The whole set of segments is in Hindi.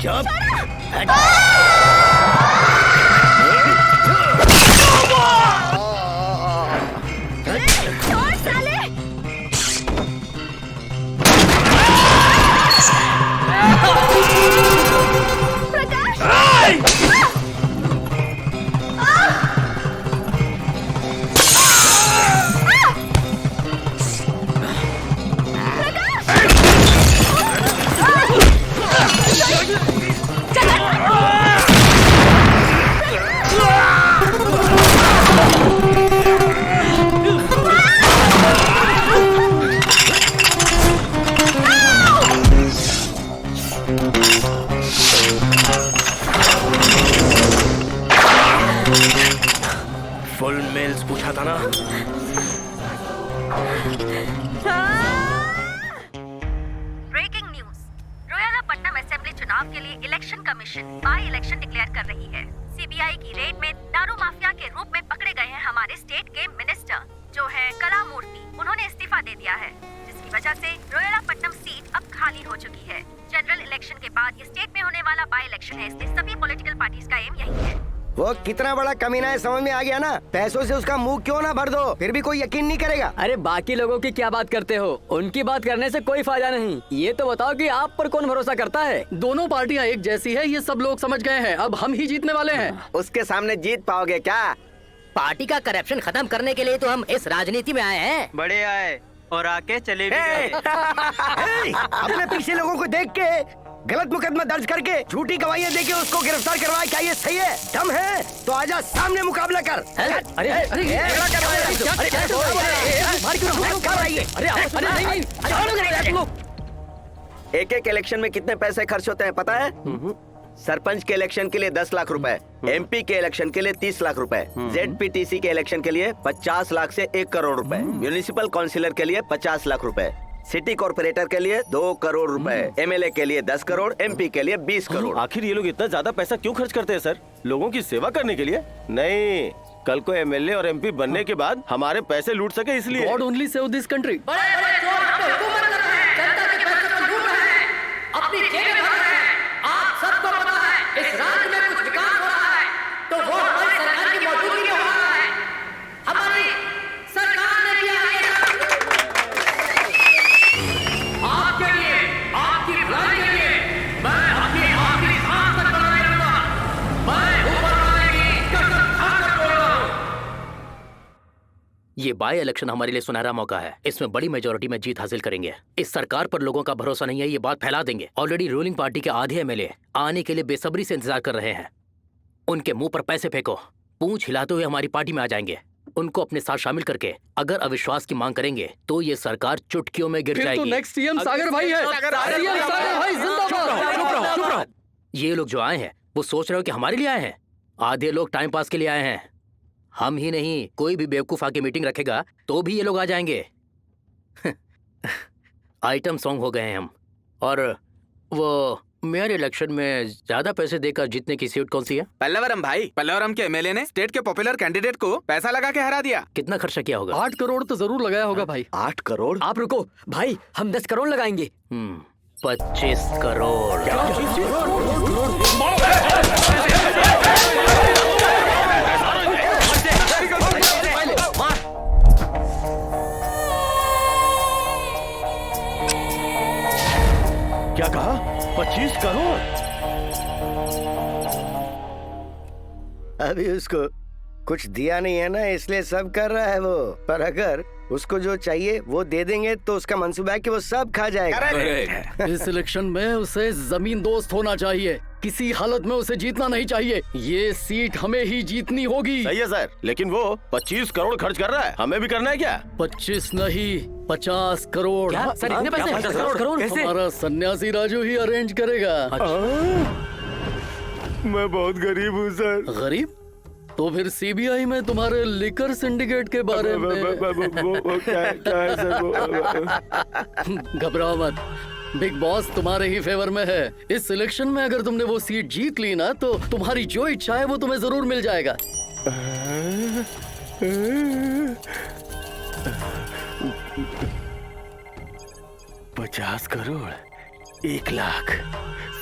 चुप। छोड़ साले। फुल मेल्स पूछा था ना। ब्रेकिंग न्यूज, रोयलापट्टनम असेंबली चुनाव के लिए election commission by election declare कर रही है। सीबीआई की रेड में दारू माफिया के रूप में पकड़े गए हैं हमारे स्टेट के मिनिस्टर जो है कला मूर्ति। उन्होंने इस्तीफा दे दिया है, जिसकी वजह से रोयलापट्टनम सीट अब खाली हो चुकी है। जनरल इलेक्शन के बाद ये स्टेट में होने वाला बाई इलेक्शन है, इसलिए सभी पॉलिटिकल पार्टीज का एम यही है। वो कितना बड़ा कमीना है समझ में आ गया ना। पैसों से उसका मुंह क्यों ना भर दो, फिर भी कोई यकीन नहीं करेगा। अरे बाकी लोगों की क्या बात करते हो, उनकी बात करने से कोई फायदा नहीं। ये तो बताओ कि आप पर कौन भरोसा करता है। दोनों पार्टियां एक जैसी है, ये सब लोग समझ गए हैं। अब हम ही जीतने वाले हैं। उसके सामने जीत पाओगे क्या? पार्टी का करप्शन खत्म करने के लिए तो हम इस राजनीति में आए हैं। बड़े आए और आके चले भी गए। अपने पीछे लोगों को देख के गलत मुकदमा दर्ज करके झूठी गवाहियां देके उसको गिरफ्तार करवाए, क्या ये सही है? दम है तो आजा सामने मुकाबला कर। अरे एक एक इलेक्शन में कितने पैसे खर्च होते हैं पता है? सरपंच के इलेक्शन के लिए 10 लाख रुपए, एमपी के इलेक्शन के लिए 30 लाख रुपए, जेडपीटीसी के इलेक्शन के लिए 50 लाख से 1 करोड़ रुपए, म्यूनिसिपल काउंसिलर के लिए 50 लाख रुपए, सिटी कॉर्पोरेटर के लिए 2 करोड़ रुपए, एमएलए के लिए 10 करोड़, एमपी के लिए 20 करोड़। आखिर ये लोग इतना ज्यादा पैसा क्यों खर्च करते हैं सर? लोगों की सेवा करने के लिए? नहीं, कल को एमएलए और एमपी बनने के बाद हमारे पैसे लूट सके इसलिए। God only save this country. अपनी जेबें भर रहे हैं। आप सबको पता है इस राज्य में कुछ विकास हो रहा है तो वो हमारी सरकार की मौजूदगी में हो रहा है। हमारी सरकार ने किया है आपके लिए, आपकी भलाई के लिए। मैं अपनी आखिरी सांस तक बनाए रहूंगा। मैं ऊपर वाले की कसम खाकर बोल रहा हूं। ये बाई इलेक्शन हमारे लिए सुनहरा मौका है। इसमें बड़ी मेजोरिटी में जीत हासिल करेंगे। इस सरकार पर लोगों का भरोसा नहीं है, ये बात फैला देंगे। ऑलरेडी रूलिंग पार्टी के आधे एमएलए आने के लिए बेसब्री से इंतजार कर रहे हैं। उनके मुंह पर पैसे फेंको, पूंछ हिलाते हुए हमारी पार्टी में आ जाएंगे। उनको अपने साथ शामिल करके अगर अविश्वास की मांग करेंगे तो ये सरकार चुटकियों में गिर जाएगी। तो नेक्स्ट सीएम सागर भाई है। सीएम सागर भाई जिंदाबाद। ये लोग जो आए हैं वो सोच रहे हो कि हमारे लिए आए हैं? आधे लोग टाइम पास के लिए आए हैं। हम ही नहीं, कोई भी बेवकूफ आके मीटिंग रखेगा तो भी ये लोग आ जाएंगे। आइटम सॉन्ग हो गए हैं हम। और वो मेयर इलेक्शन में ज्यादा पैसे देकर जीतने की सीट कौन सी है? पल्लवरम भाई, पल्लवरम के एमएलए ने स्टेट के पॉपुलर कैंडिडेट को पैसा लगा के हरा दिया। कितना खर्चा किया होगा? 8 करोड़ तो जरूर लगाया होगा भाई। 8 करोड़? आप रुको भाई, हम 10 करोड़ लगाएंगे। 25 करोड़। क्या कहा? 25 करोड़? अभी उसको कुछ दिया नहीं है ना, इसलिए सब कर रहा है वो। पर अगर उसको जो चाहिए वो दे देंगे तो उसका मंसूबा है कि वो सब खा जाएगा। इस इलेक्शन में उसे जमीन दोस्त होना चाहिए। किसी हालत में उसे जीतना नहीं चाहिए। ये सीट हमें ही जीतनी होगी। सही है सर, लेकिन वो 25 करोड़ खर्च कर रहा है, हमें भी करना है क्या? 25 नहीं, 50 करोड़। क्या सर, इतने पैसे? 50 करोड़? हमारा सन्यासी राजू ही अरेंज करेगा। मैं बहुत गरीब हूँ सर। गरीब? तो फिर सीबीआई में तुम्हारे लिकर सिंडिकेट के बारे में वो क्या है सर? घबराओ मत, बिग बॉस तुम्हारे ही फेवर में है। इस सिलेक्शन में अगर तुमने वो सीट जीत ली ना तो तुम्हारी जो इच्छा है वो तुम्हें जरूर मिल जाएगा। 50 करोड़, 1 लाख।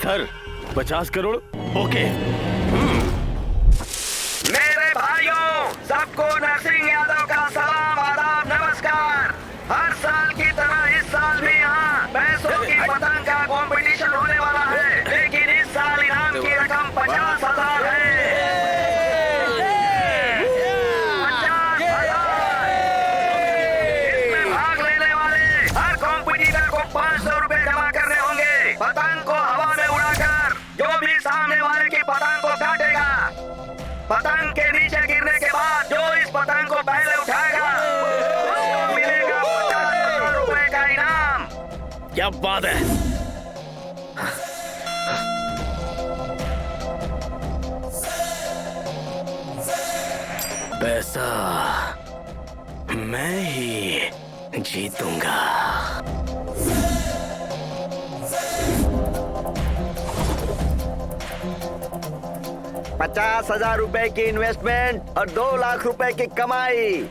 Sir 50 crore okay. मेरे भाइयों, सबको नरसिंह यादव का सलाम, आदाब, नमस्कार। हर साल की तरह इस साल भी यहाँ पैसों की पतंग का कंपटीशन होने वाला है, लेकिन इस साल इनाम की रकम 50,000 है। 50,000। इसमें भाग लेने वाले हर कॉम्पिटिटर को 500 रुपए जमा करने होंगे। पतंग को हवा में उड़ाकर जो भी सामने वाले की पतंग को काटेगा, पतंग के नीचे गिरने के बाद जो इस पतंग को पहले उठाएगा उसको मिलेगा 50,000 रुपए का इनाम। क्या बात है। पैसा मैं ही जीतूंगा। 50,000 रुपए की इन्वेस्टमेंट और 2 लाख रुपए की कमाई।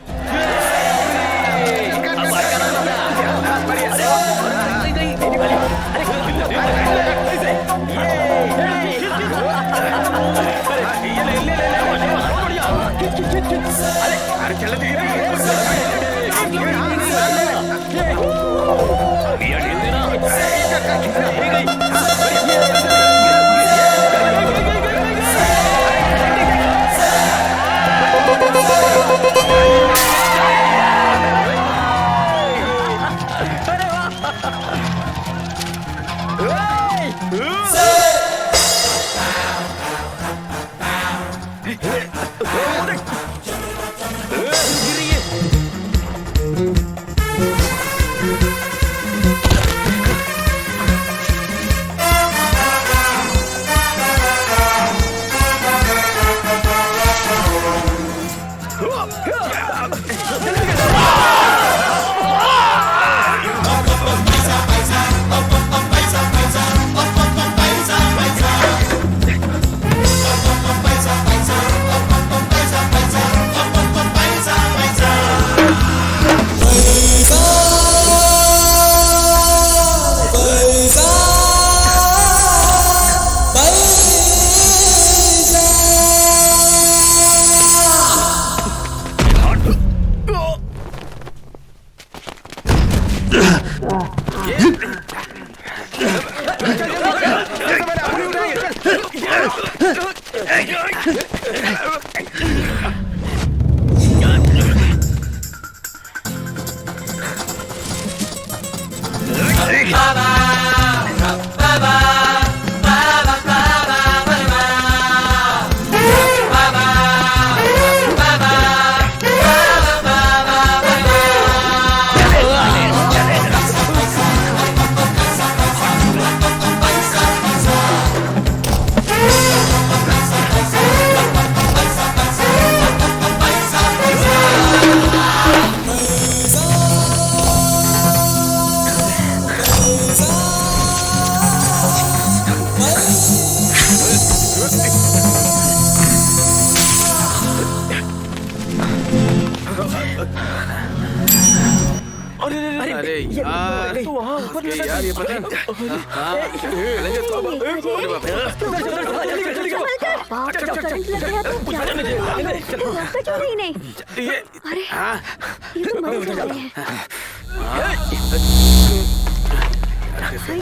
अरे यार, यार ये पता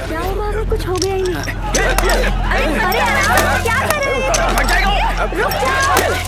क्या हुआ? कुछ हो गया ही नहीं। अरे क्या कर रहे हैं? रुक जाओ।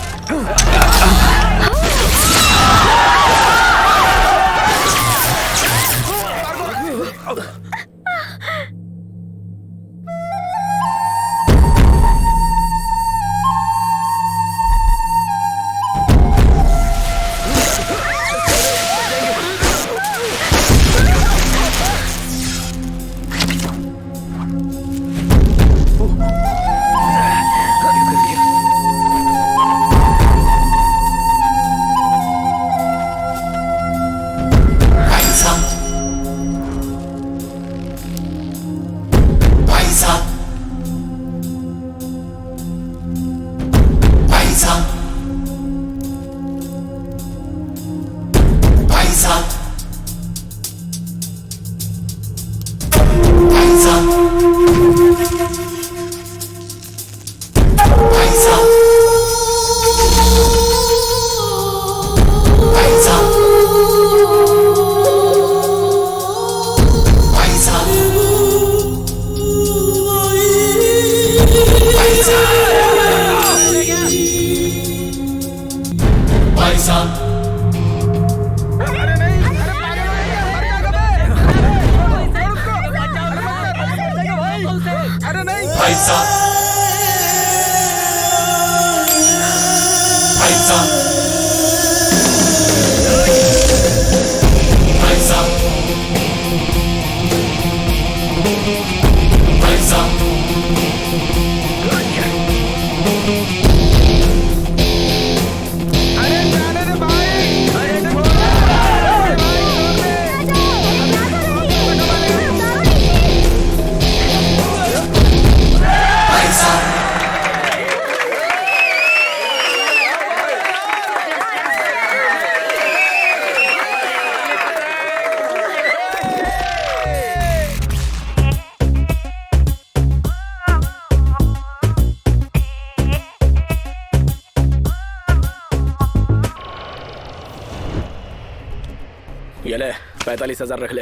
ये ले 45,000 रख ले।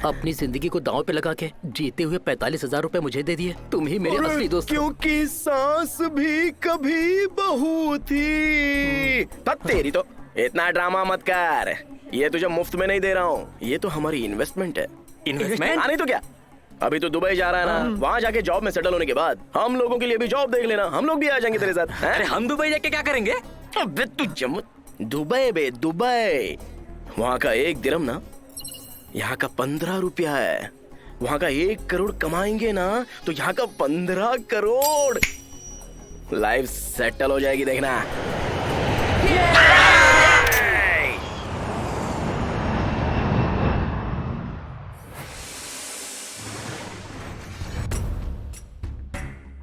अपनी जिंदगी को दांव पे लगा के जीते हुए 45,000 रुपए मुझे दे दिए। तुम ही मेरे असली दोस्त हो। क्योंकि सांस भी कभी बहू थी। तेरी तो इतना ड्रामा मत कर, ये तुझे मुफ्त में नहीं दे रहा हूँ, ये तो हमारी इन्वेस्टमेंट है। इन्वेस्टमेंट? नहीं तो क्या, अभी तो दुबई जा रहा है ना, वहाँ जाके जॉब में सेटल होने के बाद हम लोगों के लिए भी जॉब देख लेना, हम लोग भी आ जाएंगे तेरे साथ। अरे हम दुबई जाके क्या करेंगे? अबे तू दुबई बे दुबई, वहाँ का 1 दिरहम ना यहाँ का 15 रुपया है। वहाँ का 1 करोड़ कमाएंगे ना तो यहाँ का 15 करोड़। लाइफ सेटल हो जाएगी, देखना।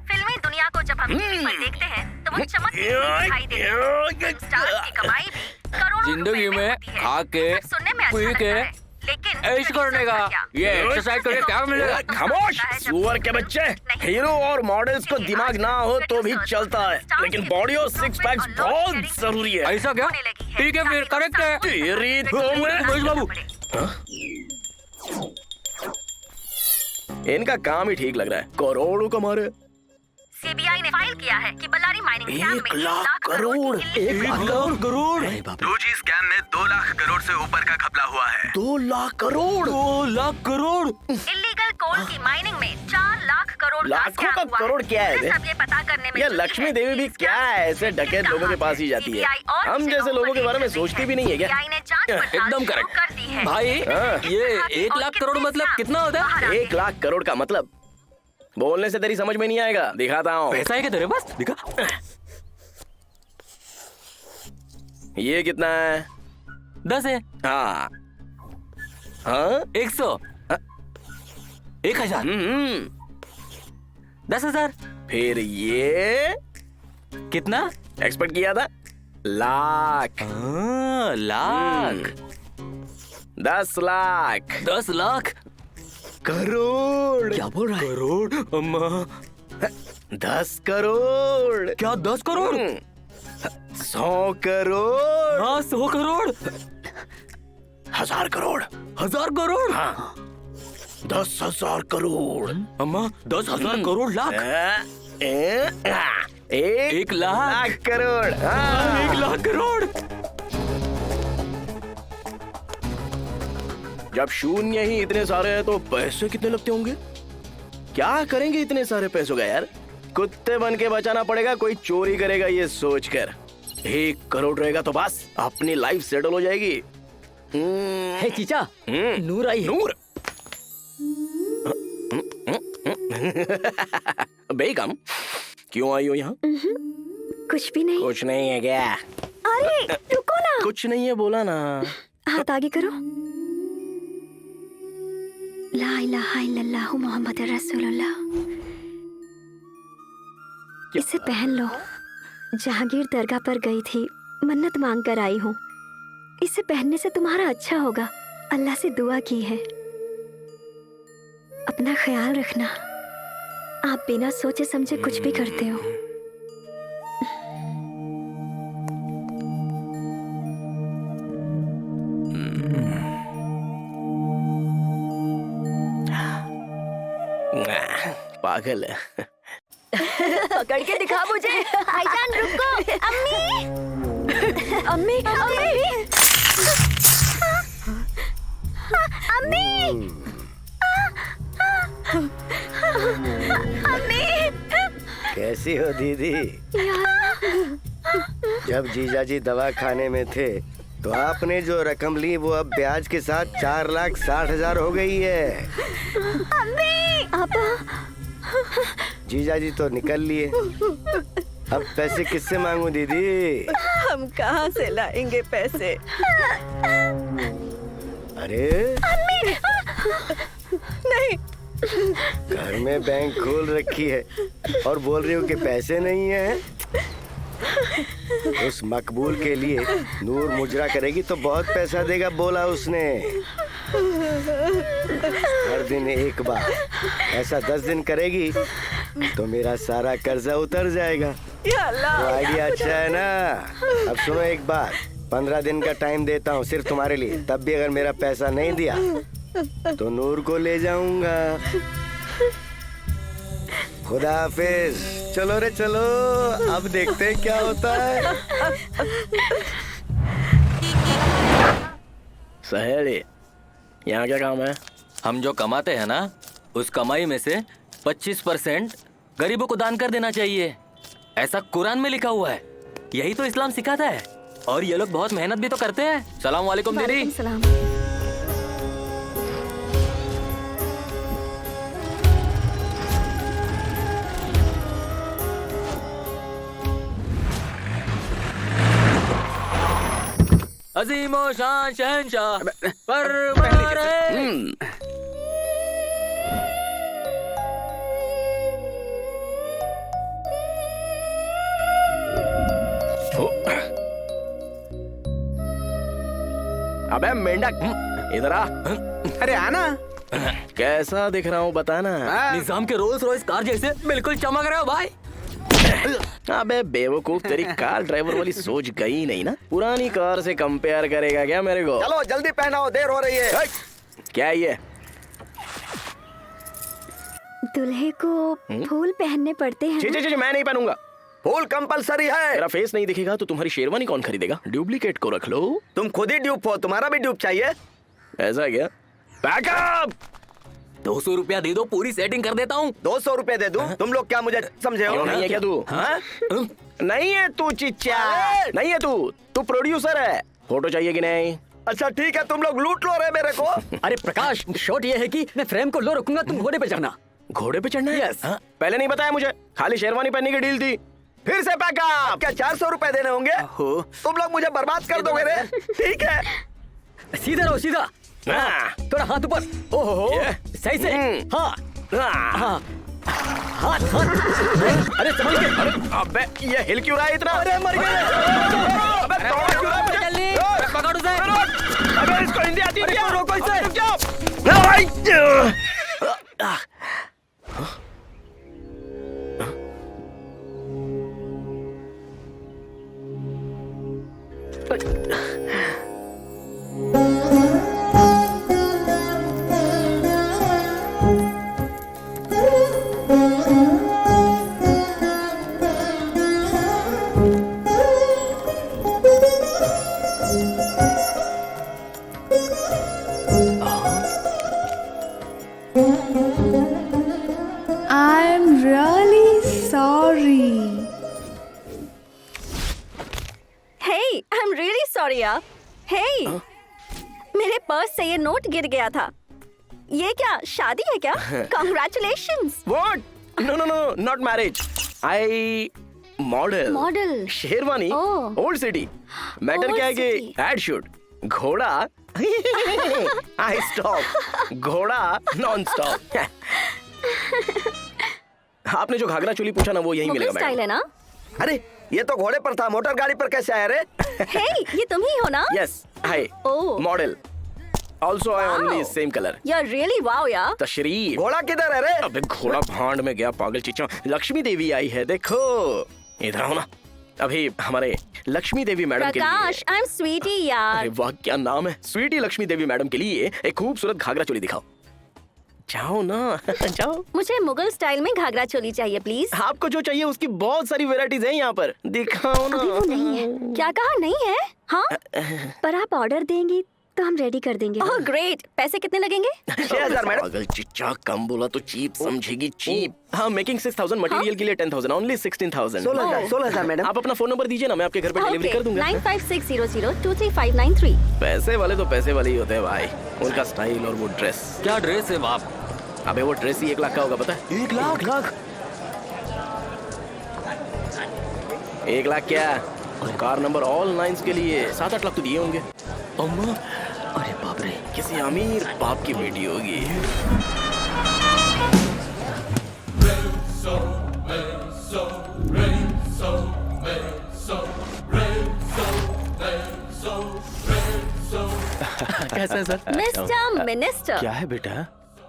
फिल्मी दुनिया को जब हम टीवी पर देखते हैं तो वो चमकती हुई दिखाई देती है। स्टार्स की कमाई भी करोड़ों जिंदगी रुपए में होती है। खा के सिर्फ सुनने में अच्छा पी लगता के है, लेकिन ऐश करने का ये एक्सरसाइज करके क्या मिलेगा? खामोश सुअर के बच्चे। हीरो और मॉडल्स को दिमाग ना हो तो भी चलता है, लेकिन बॉडी और 6 पैक्स बहुत जरूरी है। ऐसा क्या? ठीक है फिर, करेक्ट है। तेरी तो महेश बाबू, इनका काम ही ठीक लग रहा है, करोड़ों कमा रहे। सीबीआई ने फाइल किया है कि बल्लारी माइनिंग स्कैम में 1 लाख करोड़। 1 लाख करोड़। 2G स्कैम में 2 लाख करोड़ से ऊपर का घपला हुआ है। 2 लाख करोड़। 2 लाख करोड़। इलीगल कोल की माइनिंग में 4 लाख करोड़ लाखों का करोड़ क्या है? सब ये पता करने में ये जुटी लक्ष्मी है। देवी भी क्या है, ऐसे डकैत लोगों के पास ही जाती है। हम जैसे लोगों के बारे में सोचती भी नहीं है क्या? सीबीआई ने जांच पड़ताल एकदम शुरू करेक्ट। कर दी है। भाई ये 1 लाख करोड़ मतलब कितना होता है? 1 लाख करोड़ का मतलब बोलने से तेरी समझ में नहीं आएगा, दिखाता हूँ। पैसा है क्या तेरे पास? दिखा। ये कितना है? 10 है। हाँ हाँ 100, 1000, 10,000। फिर ये कितना एक्सपेक्ट किया था? लाख। लाख। 10 लाख। 10 लाख करोड़। क्या बोल रहा है? करोड़ अम्मा। 10 करोड़। क्या 10 करोड़? 100 करोड़। हाँ 100 करोड़। 1000 करोड़। 1000 करोड़। हाँ 10,000 करोड़। अम्मा 10,000 करोड़ लाख। 1 लाख करोड़। हाँ 1 लाख करोड़। जब शून्य ही इतने सारे हैं तो पैसे कितने लगते होंगे? क्या करेंगे इतने सारे पैसों का यार? कुत्ते बन के बचाना पड़ेगा, कोई चोरी करेगा ये सोचकर। 1 करोड़ रहेगा तो बस अपनी लाइफ सेटल हो जाएगी। हे चीचा, नूर आई है। नूर बेगम क्यों आई हो यहाँ? कुछ भी नहीं। कुछ नहीं है क्या? अरे रुको ना। कुछ नहीं है बोला ना। हाथ आगे करो। ला इलाहा इल्लल्लाहु मोहम्मद रसूलुल्लाह। इसे पहन लो। जहांगीर दरगाह पर गई थी, मन्नत मांग कर आई हूँ। इसे पहनने से तुम्हारा अच्छा होगा, अल्लाह से दुआ की है। अपना ख्याल रखना। आप बिना सोचे समझे कुछ भी करते हो। पागल है। पकड़ के दिखा मुझे। भाईजान रुको। अम्मी अम्मी अम्मी अम्मी कैसी हो दीदी? जब जीजाजी दवा खाने में थे तो आपने जो रकम ली वो अब ब्याज के साथ 4,60,000 हो गई है। जीजाजी तो निकल लिए, अब पैसे किससे मांगू दीदी? हम कहाँ से लाएंगे पैसे? अरे नहीं, घर में बैंक खोल रखी है और बोल रही हो कि पैसे नहीं है। उस मकबूल के लिए नूर मुजरा करेगी तो बहुत पैसा देगा, बोला उसने। हर दिन एक बार, ऐसा 10 दिन करेगी तो मेरा सारा कर्जा उतर जाएगा। या अल्लाह, तो आइडिया अच्छा है ना? अब सुनो एक बात, 15 दिन का टाइम देता हूँ सिर्फ तुम्हारे लिए। तब भी अगर मेरा पैसा नहीं दिया तो नूर को ले जाऊंगा। खुदा हाफिज। चलो रे चलो, अब देखते हैं क्या होता है। सहेली, यहाँ क्या काम है? हम जो कमाते हैं ना, उस कमाई में से 25% गरीबों को दान कर देना चाहिए। ऐसा कुरान में लिखा हुआ है, यही तो इस्लाम सिखाता है। और ये लोग बहुत मेहनत भी तो करते हैं। सलाम वालेकुम दीदी। सलाम। अजीमो शान शहंशाह फरमान है। अबे मेंढक, इधर आ। अरे आना। कैसा दिख रहा हूँ बताना। निजाम के रोल्स रॉयस कार जैसे बिल्कुल चमक रहे हो भाई। अबे बेवकूफ, तेरी कार ड्राइवर वाली सोच गई नहीं ना। पुरानी कार से कंपेयर करेगा क्या मेरे को? चलो जल्दी पहनाओ, देर हो रही है। क्या ये? दूल्हे को फूल पहनने पड़ते हैं। जी मैं नहीं पहनूंगा। फूल कंपलसरी है। मेरा फेस नहीं दिखेगा तो तुम्हारी शेरवानी कौन खरीदेगा? डुप्लीकेट को रख लो। तुम खुद ही ड्यूप हो, तुम्हारा भी ड्यूप चाहिए? ऐसा क्या? बैकअप। 200 रुपया दे दो, पूरी सेटिंग कर देता हूँ। 200 रुपए दे दूं? तुम लोग क्या मुझे समझे हो? क्यों नहीं है क्या तू? हाँ? नहीं है तू चिच्चा, नहीं है तू प्रोड्यूसर है। फोटो चाहिए कि नहीं? अच्छा ठीक है, तुम लोग लूट लो रे मेरे को। अरे प्रकाश, शॉट ये है कि मैं फ्रेम को लो रखूंगा, तुम घोड़े पे चढ़ना। घोड़े पे चढ़ना है? Yes. हाँ? पहले नहीं बताया मुझे, खाली शेरवानी पहनने की डील थी। फिर से पैकअप। क्या 400 रुपए देने होंगे? तुम लोग मुझे बर्बाद कर दोगे रे। ठीक है, सीधा रहो, सीधा। थोड़ा हाथ ऊपर। ओहो, सही से। हाँ हाँ, हाथ हाथ। अरे संभल के। अरे अबे ये हिल क्यों रहा है इतना? अरे मर गए। अबे दौड़ क्यों रहा है मुझे? जल्दी पकड़ उसे। अबे इसको हिंदी आती है क्या? रोको इसे। रुक जाओ। I'm really sorry. Hey, I'm really sorry यार। Hey, मेरे पर्स से ये नोट गिर गया था। ये क्या शादी है क्या? Congratulations. What? No, not marriage. I model. Model. Sherwani. Oh. Old city. Matter Old क्या है कि city. एड शूट, घोड़ा आई स्टॉप, घोड़ा नॉन स्टॉप। आपने जो घाघरा चोली पूछा ना, वो यही मुगल मिलेगा स्टाइल है मैडम। ना? अरे ये तो घोड़े पर था, मोटर गाड़ी पर कैसे आया रे? Hey, ये तुम ही हो ना? Yes, hi Oh. Model. Also I only Wow. Same colour. You're really wow यार। तशरीफ। घोड़ा किधर है रे? अबे घोड़ा भांड में गया पागल चिच्चा। लक्ष्मी देवी आई है, देखो इधर आओ ना। अभी हमारे लक्ष्मी देवी मैडम के लिए। प्रकाश, I'm sweetie यार। अरे वाह क्या नाम है, स्वीटी लक्ष्मी देवी मैडम के लिए एक खूबसूरत घाघरा चोली दिखाओ। जाओ ना जाओ। मुझे मुगल स्टाइल में घाघरा चोली चाहिए प्लीज। आपको जो चाहिए उसकी बहुत सारी वैरायटीज हैं यहाँ पर, दिखाओ ना। अभी वो नहीं है। क्या कहा नहीं है? हाँ, पर आप ऑर्डर देंगी तो हम रेडी कर देंगे। ओह ग्रेट, पैसे कितने लगेंगे? 6,000 मैडम। अगर चिच्चा कम बोला तो चीप समझेगी चीप। हाँ, मेकिंग 6,000 मटेरियल के लिए 10,000 ओनली 16,000। 16,000 मैडम। आप अपना फोन नंबर दीजिए ना, मैं आपके घर पे डिलीवरी कर दूंगा। 9560023593। पैसे वाले तो पैसे वाले ही होते हैं भाई, उनका स्टाइल और वो ड्रेस। क्या ड्रेस है बाप? अबे वो ड्रेस ही 1 लाख का होगा, पता है? 1 लाख? 1 लाख क्या, कार नंबर ऑल 9s के लिए 7-8 लाख तो दिए होंगे। अम्मा, अरे बाप रे, किसी अमीर बाप की बेटी होगी। कैसा है सर? मिस्टर मिनिस्टर, क्या है बेटा?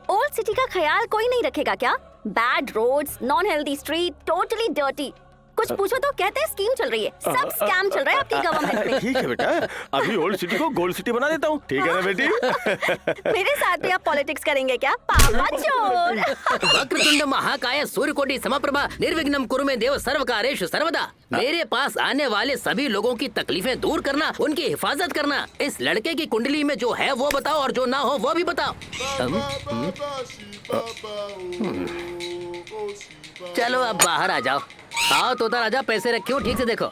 ओल्ड सिटी का ख्याल कोई नहीं रखेगा क्या? Bad roads, non healthy street, totally dirty. कुछ पूछो तो कहते हैं स्कीम चल रही है। सब स्कैम चल रहा है आपकी गवर्नमेंट में। ठीक है बेटा, अभी ओल्ड सिटी को गोल्ड सिटी बना देता हूँ, ठीक है ना बेटी? मेरे साथ भी आप पॉलिटिक्स करेंगे क्या? पापा चोर। वक्रतुंड महाकाय सूर्यकोटि समप्रभा निर्विघ्नं कुरु मे देव सर्वकार्येषु सर्वदा। मेरे पास आने वाले सभी लोगों की तकलीफें दूर करना, उनकी हिफाजत करना। इस लड़के की कुंडली में जो है वो बताओ और जो ना हो वो भी बताओ। चलो अब बाहर आ जाओ। आओ तोता राजा, पैसे रखे हो, ठीक से देखो।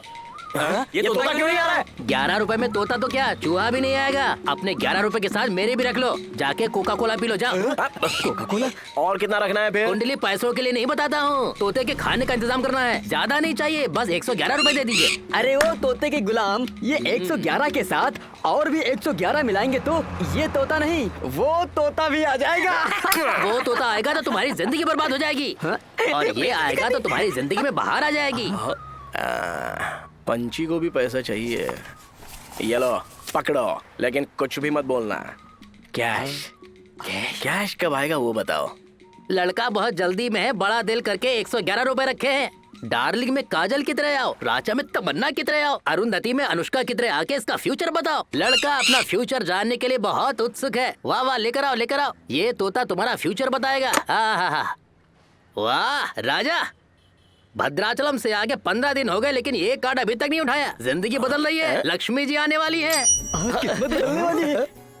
ये तोता क्यों नहीं आ रहा है? 11 रुपए में तोता तो क्या, चूहा भी नहीं आएगा। अपने 11 रुपए के साथ मेरे भी रख लो। जाके कोका कोला पी लो, जाओ। Coca Cola? और कितना रखना है फिर? कुंडली पैसों के लिए नहीं बताता हूँ, तोते के खाने का इंतजाम करना है। ज्यादा नहीं चाहिए, बस 111 रुपए दे दीजिए। अरे वो तोते के गुलाम, ये 111 के साथ और भी 111 मिलाएंगे तो ये तोता नहीं, वो तोता भी आ जाएगा। वो तोता आएगा तो तुम्हारी जिंदगी बर्बाद हो जाएगी, और ये आएगा तो तुम्हारी जिंदगी में बाहर आ जाएगी। पंछी को भी पैसा चाहिए। ये लो पकड़ो, लेकिन कुछ भी मत बोलना। कैश कैश कब आएगा वो बताओ। लड़का बहुत जल्दी में है, बड़ा दिल करके 111 रुपए रखे हैं। डार्लिंग में काजल की तरह आओ, राजा में तमन्ना की तरह आओ, अरुंधति में अनुष्का की तरह आके इसका फ्यूचर बताओ। लड़का अपना फ्यूचर जानने के लिए बहुत उत्सुक है। वाह वाह, लेकर आओ लेकर आओ, ये तोता तुम्हारा फ्यूचर बताएगा। हाँ, वाह राजा, भद्राचलम से आगे 15 दिन हो गए लेकिन ये कार्ड अभी तक नहीं उठाया। जिंदगी बदल रही है, लक्ष्मी जी आने वाली है।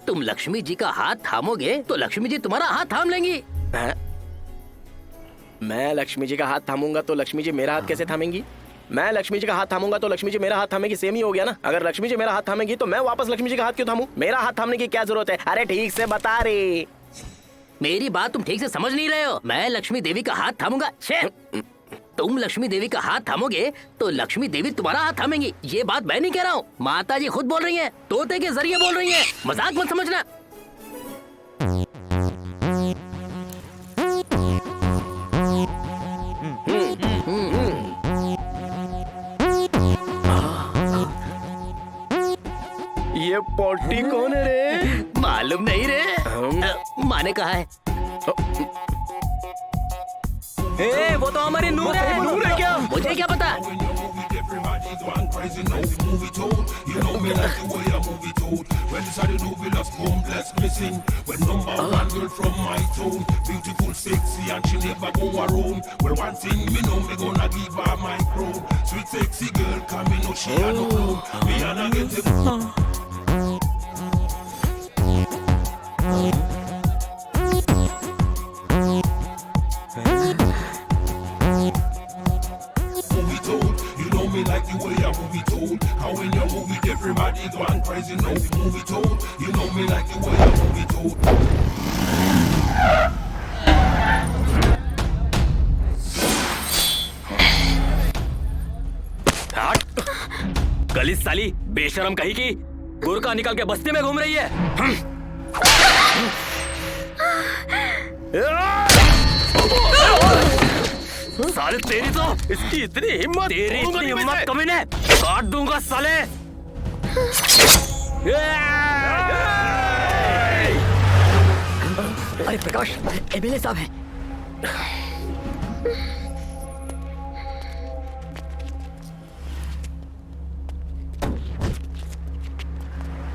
तुम लक्ष्मी जी का हाथ थामोगे तो लक्ष्मी जी तुम्हारा हाथ थाम लेंगी। मैं लक्ष्मी जी का हाथ थामूंगा तो लक्ष्मी जी मेरा हाथ कैसे थामेंगी? मैं लक्ष्मी जी का हाथ थामूंगा तो लक्ष्मी जी मेरा हाथ थामेगी, सेम ही हो गया ना। अगर लक्ष्मी जी मेरा हाथ थामेगी तो मैं वापस लक्ष्मी जी का हाथ क्यों थामूं? मेरा हाथ थामने की क्या जरूरत है? अरे ठीक से बता रे। मेरी बात तुम ठीक से समझ नहीं रहे हो। मैं लक्ष्मी देवी का हाथ थामूंगा। तुम लक्ष्मी देवी का हाथ थामोगे तो लक्ष्मी देवी तुम्हारा हाथ थामेंगी। ये बात मैं नहीं कह रहा हूँ, माता जी खुद बोल रही हैं, तोते के जरिए बोल रही हैं। मजाक मत समझना। ये पोटी कौन है रे? मालूम नहीं रे, माँ ने कहा है। ए, वो तो हमारी नूर है। नूर है क्या? मुझे क्या पता। गली साली बेशरम कहीं की, गुरका निकल के बस्ती में घूम रही है। साले तेरी तो इसकी इतनी हिम्मत, तेरी इतनी हिम्मत कमीने, काट दूंगा साले। अरे प्रकाश, एमएलए साहब हैं।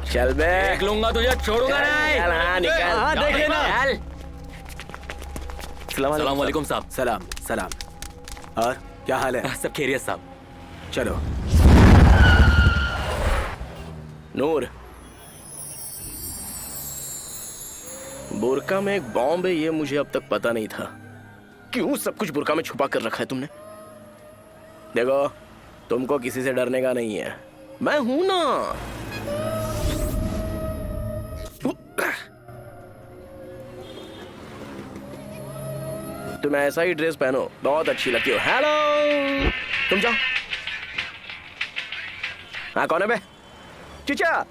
चल बे, देख लूंगा तुझे, छोड़ूंगा नहीं। चल, हाँ, निकल। हाँ, देख लेना। सलाम वालेकुम साहब। सलाम सलाम। और क्या हाल है? सब खैरियत साहब। चलो। नूर, बुरका में एक बॉम्ब है, ये मुझे अब तक पता नहीं था। क्यों सब कुछ बुरका में छुपा कर रखा है तुमने? देखो, तुमको किसी से डरने का नहीं है, मैं हूं ना। तुम ऐसा ही ड्रेस पहनो, बहुत अच्छी लगती हो। हेलो, तुम जाओ। हाँ, कौन है बे? चिचा,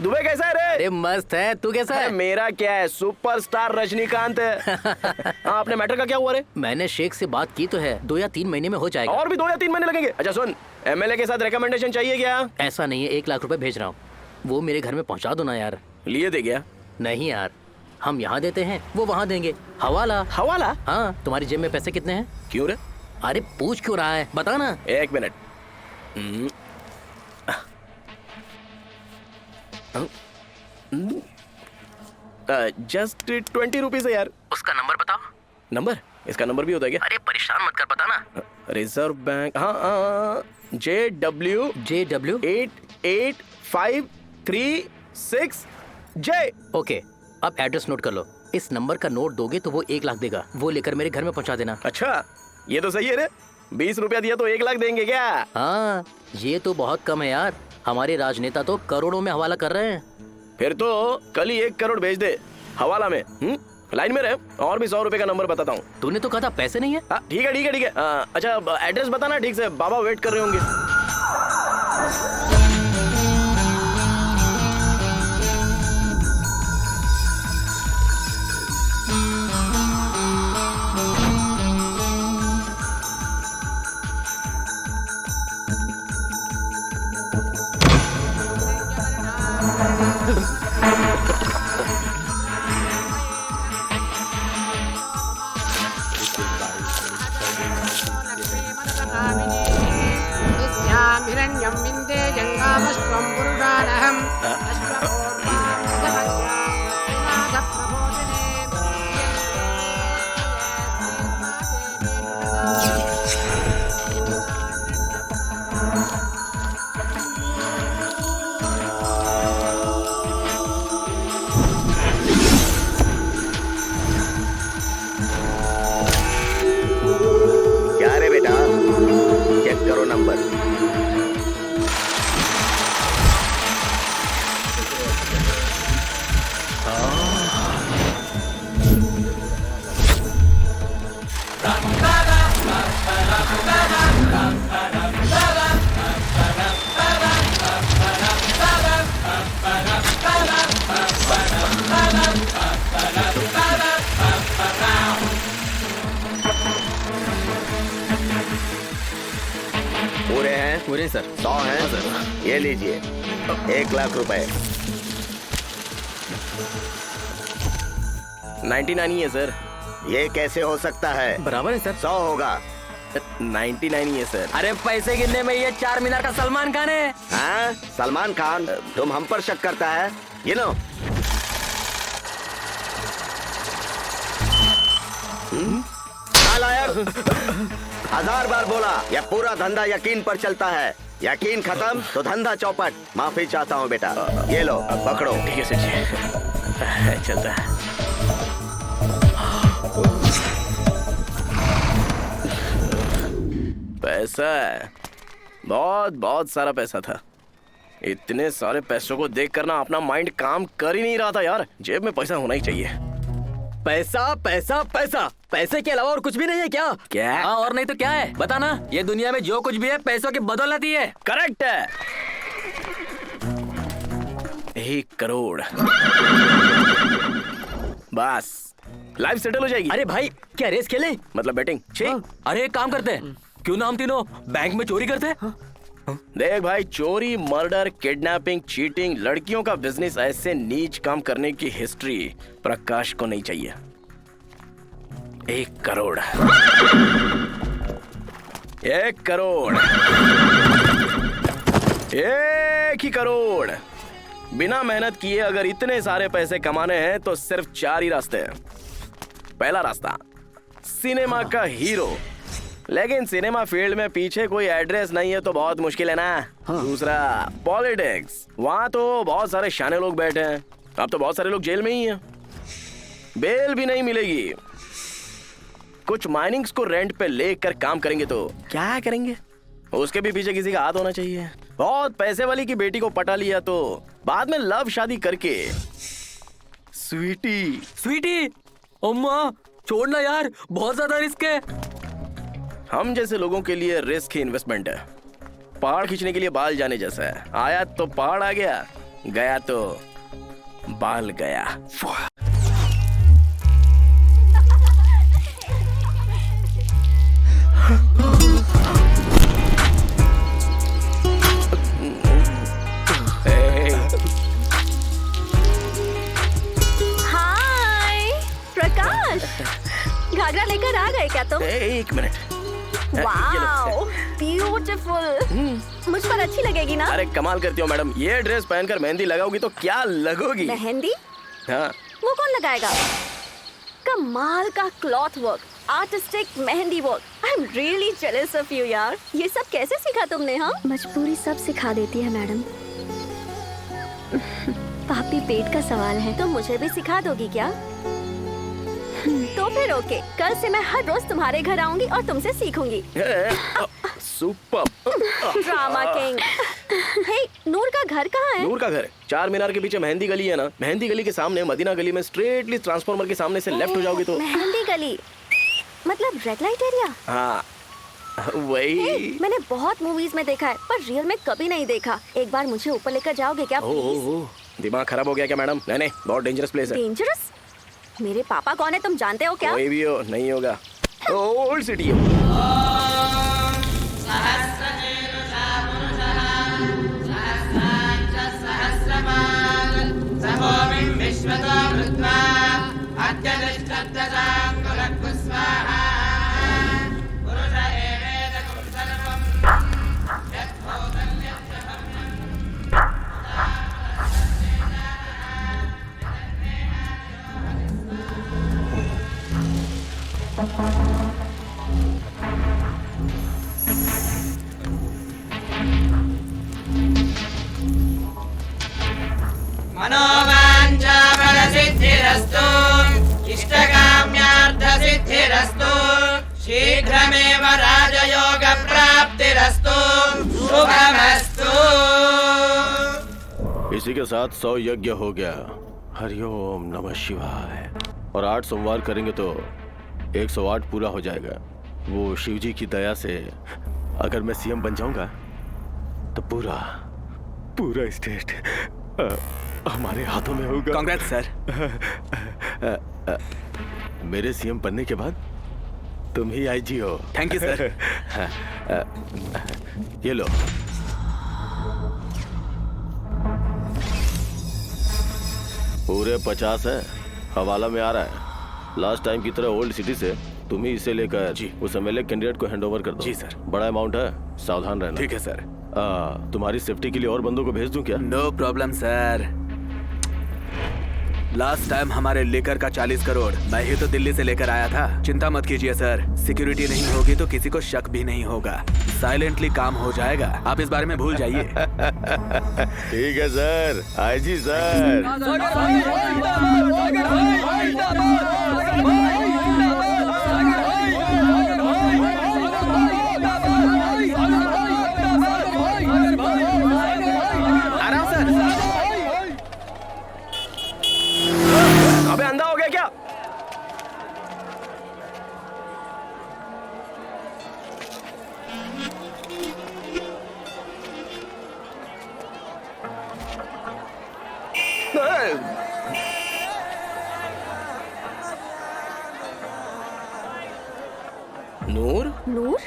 दुबई कैसा है रे? अरे मस्त है, तू कैसा है? मेरा क्या है, सुपरस्टार रजनीकांत है। हाँ, अपने मैटर का क्या हुआ रे? मैंने शेख से बात की तो है, 2 या 3 महीने में हो जाएगा। और भी 2 या 3 महीने लगेंगे? अच्छा सुन, एमएलए के साथ रिकमेंडेशन चाहिए क्या? ऐसा नहीं है, 1 लाख रुपए भेज रहा हूँ, वो मेरे घर में पहुँचा दो ना यार। लिए दे गया? नहीं यार, हम यहाँ देते हैं, वो वहाँ देंगे। हवाला। हवाला? हाँ, तुम्हारी जेब में पैसे कितने हैं? क्यों रे? अरे पूछ क्यों रहा है, बता ना। 1 मिनट। जस्ट 20 रुपीज है यार। उसका नंबर बताओ। नंबर? इसका नंबर भी होता है क्या? अरे परेशान मत कर, बता ना। रिजर्व बैंक, हाँ, JW 885336J। ओके, अब एड्रेस नोट कर लो। इस नंबर का नोट दोगे तो वो 1 लाख देगा, वो लेकर मेरे घर में पहुंचा देना। अच्छा, ये तो सही है रे। 20 रुपया दिया तो 1 लाख देंगे क्या? हाँ, ये तो बहुत कम है यार, हमारे राजनेता तो करोड़ों में हवाला कर रहे हैं। फिर तो कल ही 1 करोड़ भेज दे हवाला में। लाइन में रहे, और भी 100 रुपए का नंबर बताता हूँ। तूने तो कहा था पैसे नहीं है। ठीक है ठीक है ठीक है। अच्छा, एड्रेस बताना ठीक से, बाबा वेट कर रहे होंगे। हिरण्यं विन्दे जङ्गामश्वं पुरुषानहम् क्या रे बेटा, चेक करो नंबर। पूरे हैं? पूरे सर। 100 हैं? ये लीजिए, 1 लाख रुपए। 99 ही है सर। ये कैसे हो सकता है? बराबर है सर। 100 होगा। 99 ही है सर। अरे पैसे गिनने में ये 4 मीनार का सलमान खान है। हाँ, सलमान खान, तुम हम पर शक करता है? गिनो। नालायक, 1000 बार बोला, यह पूरा धंधा यकीन पर चलता है। यकीन खत्म तो धंधा चौपट। माफी चाहता हूँ बेटा, ये लो पकड़ो। ठीक है सर जी, चलता है। पैसा है, बहुत बहुत सारा पैसा था। इतने सारे पैसों को देख कर ना अपना माइंड काम कर ही नहीं रहा था यार। जेब में पैसा होना ही चाहिए। पैसा पैसा पैसा, पैसे के अलावा और कुछ भी नहीं है क्या? क्या? हाँ, और नहीं तो क्या है, बता ना। ये दुनिया में जो कुछ भी है पैसों की बदौलत ही है। करेक्ट है। 1 करोड़ बस लाइफ सेटल हो जाएगी। अरे भाई, क्या रेस खेलें? मतलब बैटिंग? अरे एक काम करते हैं, क्यों ना हम तीनों बैंक में चोरी करते हैं? देख भाई, चोरी, मर्डर, किडनैपिंग, चीटिंग, लड़कियों का बिजनेस, ऐसे नीच काम करने की हिस्ट्री प्रकाश को नहीं चाहिए। 1 करोड़ 1 करोड़ 1 ही करोड़। बिना मेहनत किए अगर इतने सारे पैसे कमाने हैं तो सिर्फ 4 ही रास्ते हैं। पहला रास्ता, सिनेमा का हीरो। लेकिन सिनेमा फील्ड में पीछे कोई एड्रेस नहीं है तो बहुत मुश्किल है ना। दूसरा, पॉलिटिक्स। वहां तो बहुत सारे शाने लोग बैठे हैं, अब तो बहुत सारे लोग जेल में ही हैं। बेल भी नहीं मिलेगी। कुछ माइनिंग्स को रेंट पे लेकर काम करेंगे तो क्या करेंगे? उसके भी पीछे किसी का हाथ होना चाहिए। बहुत पैसे वाली की बेटी को पटा लिया तो बाद में लव शादी करके स्वीटी, अम्मा छोड़ना यार, बहुत ज्यादा रिस्क है। हम जैसे लोगों के लिए रिस्क ही इन्वेस्टमेंट है। पहाड़ खींचने के लिए बाल जाने जैसा है। आया तो पहाड़ आ गया, गया तो बाल गया। हाय प्रकाश, घाघरा लेकर आ गए क्या तुम? एक मिनट। वाओ ब्यूटीफुल, मुझ पर अच्छी लगेगी ना? अरे कमाल करती हो मैडम, ये ड्रेस पहनकर मेहंदी लगाओगी तो क्या लगोगी? मेहंदी? हाँ। वो कौन लगाएगा? कमाल का cloth work, artistic mehndi work. I am really jealous of you यार। ये सब कैसे सीखा तुमने? हाँ, मजबूरी सब सिखा देती है मैडम। पापी पेट का सवाल है, तो मुझे भी सिखा दोगी क्या? तो फिर ओके, कल से मैं हर रोज तुम्हारे घर आऊंगी और तुमसे सीखूंगी। Super. Drama king. Hey, Noor का घर कहाँ है? नूर का घर चार मीनार के पीछे मेहंदी गली है ना, मेहंदी गली के सामने मदीना गली में स्ट्रेटली ट्रांसफार्मर के सामने से लेफ्ट हो जाओगी तो मेहंदी गली मतलब रेड लाइट एरिया? हाँ वही। मैंने बहुत मूवीज में देखा है पर रियल में कभी नहीं देखा। एक बार मुझे ऊपर लेकर जाओगे क्या प्लीज? दिमाग खराब हो गया क्या मैडम? नहीं, बहुत डेंजरस प्लेस है। डेंजरस? मेरे पापा कौन है तुम जानते हो क्या? कोई भी हो, नहीं होगा। ओल्ड सिटी है। मनोवाञ्छाफलसिद्धिरस्तु, इष्टकाम्यार्थसिद्धिरस्तु, शीघ्रमेव राजयोगप्राप्तिरस्तु, शुभमस्तु। इसी के साथ 100 यज्ञ हो गया। हरिओम नमः शिवाय। और 8 सोमवार करेंगे तो 108 पूरा हो जाएगा। वो शिव जी की दया से अगर मैं सीएम बन जाऊंगा तो पूरा स्टेट हमारे हाथों में होगा। कांग्रेस सर। मेरे सीएम बनने के बाद तुम ही आईजी हो। Thank you sir. ये लो। पूरे 50 है, हवाला में आ रहा है। लास्ट टाइम की तरह ओल्ड सिटी से तुम ही इसे लेकर जी उस एमएलए कैंडिडेट को हैंडओवर कर दो। जी सर। बड़ा अमाउंट है, सावधान रहना। ठीक है सर। तुम्हारी सेफ्टी के लिए और बंदों को भेज दूं क्या? No problem sir. Last time हमारे लेकर का 40 करोड़ मैं ही तो दिल्ली से लेकर आया था। चिंता मत कीजिए सर, सिक्योरिटी नहीं होगी तो किसी को शक भी नहीं होगा। साइलेंटली काम हो जाएगा, आप इस बारे में भूल जाइए। ठीक है सर, आईजी सर। अबे अंधा हो गया क्या? नूर? नूर?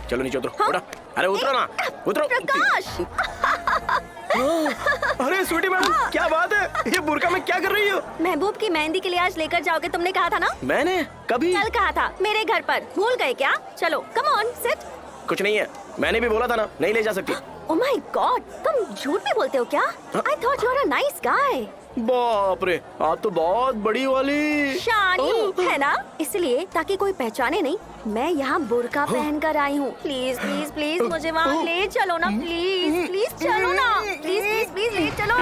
चलो नीचे उतरो। हाँ? अरे उतरो ना, उतरो। प्रकाश! अरे स्वीटी मैडम, क्या बात है? ये बुर्का में क्या कर रही हो? महबूब की मेहंदी के लिए आज लेकर जाओगे तुमने कहा था ना? मैंने कभी? कल कहा था मेरे घर पर, भूल गए क्या? चलो कम ऑन सिट। कुछ नहीं है, मैंने भी बोला था ना, नहीं ले जा सकती। ओह माय गॉड, तुम झूठ भी बोलते हो क्या? I thought you are a nice guy. बाप रे, आप तो बहुत बड़ी वाली शानी है ना, इसलिए ताकि कोई पहचाने नहीं मैं यहाँ बुर्का पहन कर आई हूँ। प्लीज प्लीज प्लीज मुझे वहाँ ले चलो ना, प्लीज प्लीज चलो ना, प्लीज प्लीज प्लीज ले चलो।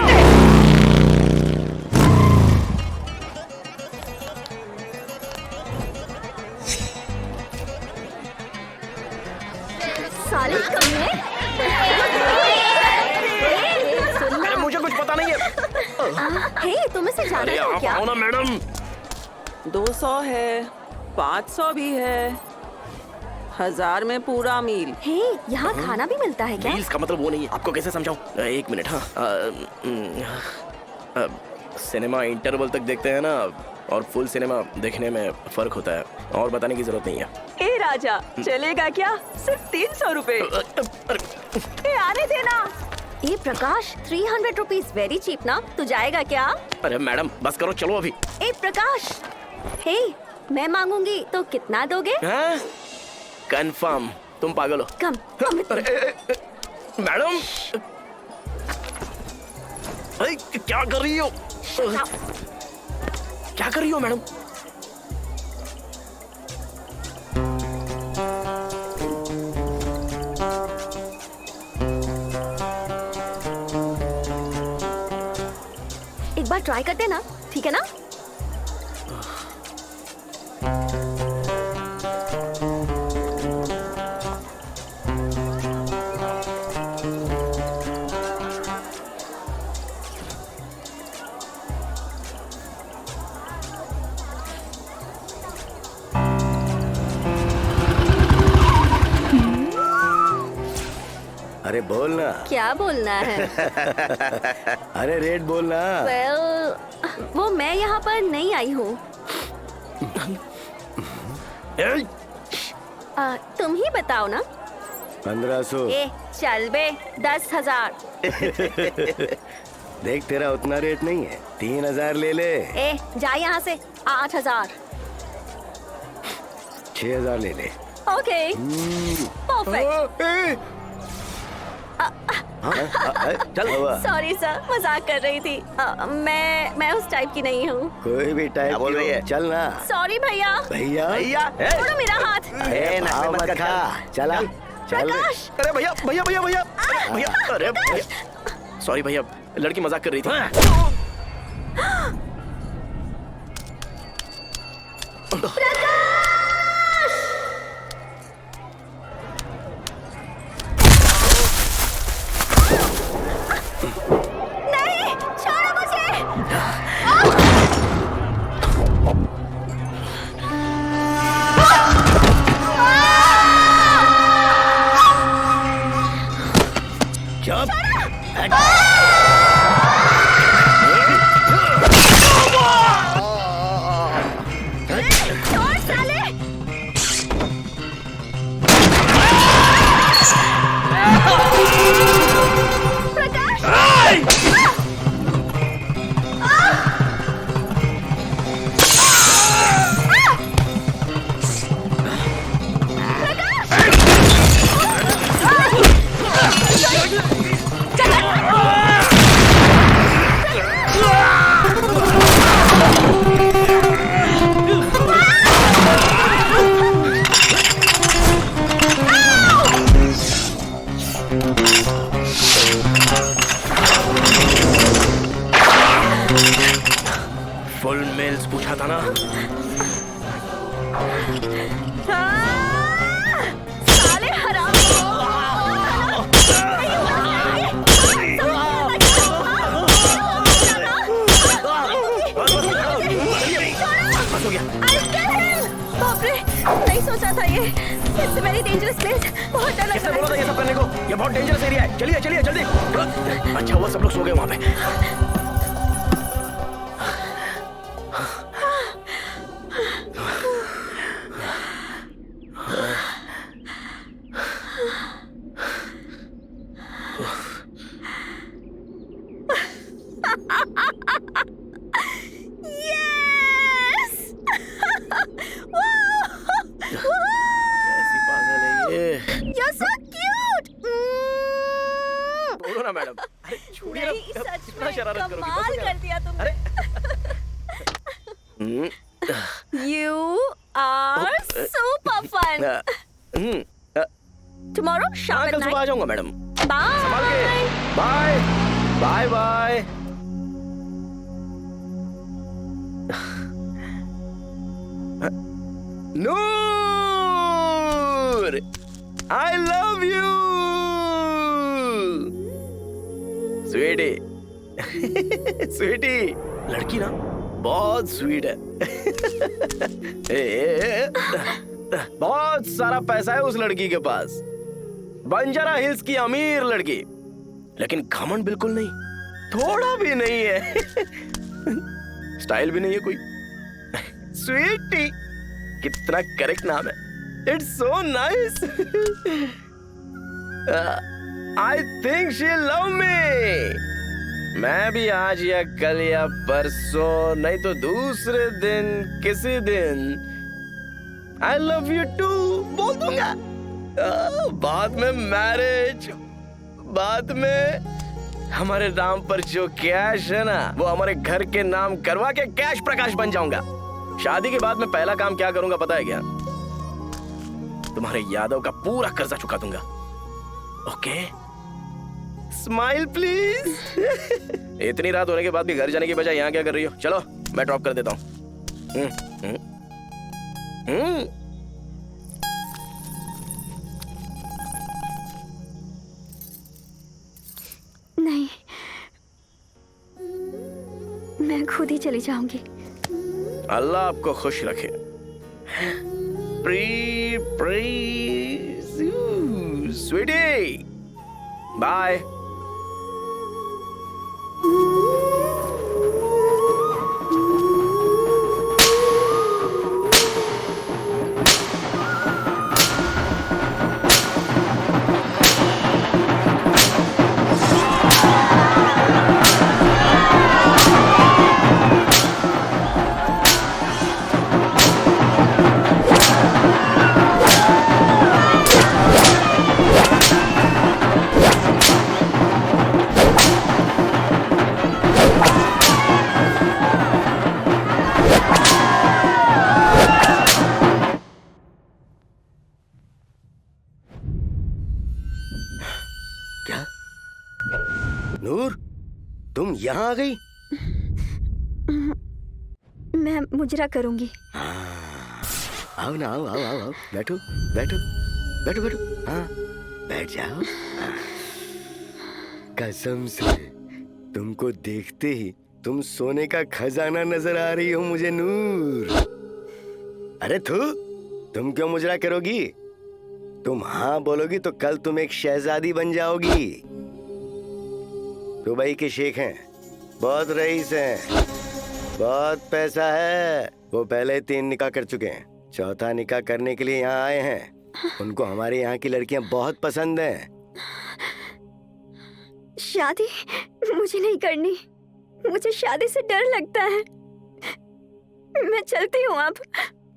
बताओ ना मैडम। 200 है, 500 भी है, 1000 में पूरा मील। हे, यहाँ खाना भी मिलता है क्या? मील्स का मतलब वो नहीं है, आपको कैसे समझाऊं? एक मिनट। हाँ, सिनेमा इंटरवल तक देखते हैं ना, और फुल सिनेमा देखने में फर्क होता है, और बताने की जरूरत नहीं है। ए राजा, चलेगा क्या? सिर्फ 300 रुपए। आने देना। ए प्रकाश, 300 रुपीज वेरी चीप ना। तू जाएगा क्या? अरे मैडम बस करो, चलो अभी। ए प्रकाश, हे, मैं मांगूंगी तो कितना दोगे? कंफर्म, तुम पागल हो। कम। मैडम, क्या कर रही हो? क्या कर रही हो मैडम? एक बार ट्राई करते ना, ठीक है ना? अरे बोलना। क्या बोलना है? अरे रेट बोलना। Well, वो मैं यहाँ पर नहीं आई हूँ। तुम ही बताओ ना। 1500। ए चल बे, 10,000। देख तेरा उतना रेट नहीं है, 3000 ले ले। ए जा यहाँ से। 8,000। 6000 ले ले। Okay, perfect. चल। सॉरी सर, मजाक कर रही थी। मैं उस टाइप की नहीं हूँ। कोई भी टाइप बोल रही है? चल ना। सॉरी भैया। भैया भैया, छोड़ो मेरा हाथ। भाव मत खा। चला चल। प्रकाश, अरे भैया भैया भैया भैया भैया, अरे भैया, सॉरी भैया, लड़की मजाक कर रही थी। नहीं, छोड़ो मुझे। छोड़ साले। फुल मेल्स पूछा था ना। साले हराम। बाप रे, नहीं सोचा था ये। It's very dangerous place. बहुत डर लग किसने रहा बोला था ये सब करने को? ये बहुत डेंजरस एरिया है। चलिए चलिए जल्दी। अच्छा हुआ सब लोग सो गए वहाँ पे। Yes! ऐसी पागल है ये। You're so cute. बोलो ना मैडम। अरे छोड़िए ना, नहीं, सच कितना में शरारत करोगी? कमाल बस हो कर दिया तुमने। गया। You are super fun. Tomorrow शाम कल at सुबह आ night. जाऊंगा मैडम। संभाल Bye. के। Bye bye bye. Noor, I love you sweetie. Sweetie लड़की ना बहुत स्वीट है। बहुत सारा पैसा है उस लड़की के पास, बंजारा हिल्स की अमीर लड़की, लेकिन घमंड बिल्कुल नहीं, थोड़ा भी नहीं है। स्टाइल भी नहीं है कोई। स्वीटी, कितना करेक्ट नाम है। It's so nice. I think she love me. मैं भी आज या कल या परसों, नहीं तो दूसरे दिन, किसी दिन आई लव यू टू बोल दूंगा। बाद में मैरिज, बाद में हमारे नाम पर जो कैश है ना, वो हमारे घर के नाम करवा के कैश प्रकाश बन जाऊंगा। शादी के बाद मैं पहला काम क्या करूंगा पता है क्या? तुम्हारे यादव का पूरा कर्जा चुका दूंगा। Okay, smile please. इतनी रात होने के बाद भी घर जाने की बजाय यहाँ क्या कर रही हो? चलो मैं ड्रॉप कर देता हूँ। नहीं, मैं खुद ही चली जाऊंगी। अल्लाह आपको खुश रखे। स्वीटी, बाय। नूर, तुम यहाँ आ गई? मैं मुजरा करूंगी। आओ ना, आओ आओ आओ, बैठो बैठो बैठो बैठो। हाँ, बैठ जाओ। कसम से तुमको देखते ही तुम सोने का खजाना नजर आ रही हो मुझे नूर। अरे तुम क्यों मुजरा करोगी? तुम हाँ बोलोगी तो कल तुम एक शहजादी बन जाओगी। दुबई के शेख हैं, बहुत रईस हैं, बहुत पैसा है। वो पहले 3 निकाह कर चुके हैं, चौथा निकाह करने के लिए यहाँ आए हैं। उनको हमारे यहाँ की लड़कियाँ बहुत पसंद हैं। शादी मुझे नहीं करनी, मुझे शादी से डर लगता है। मैं चलती हूँ अब।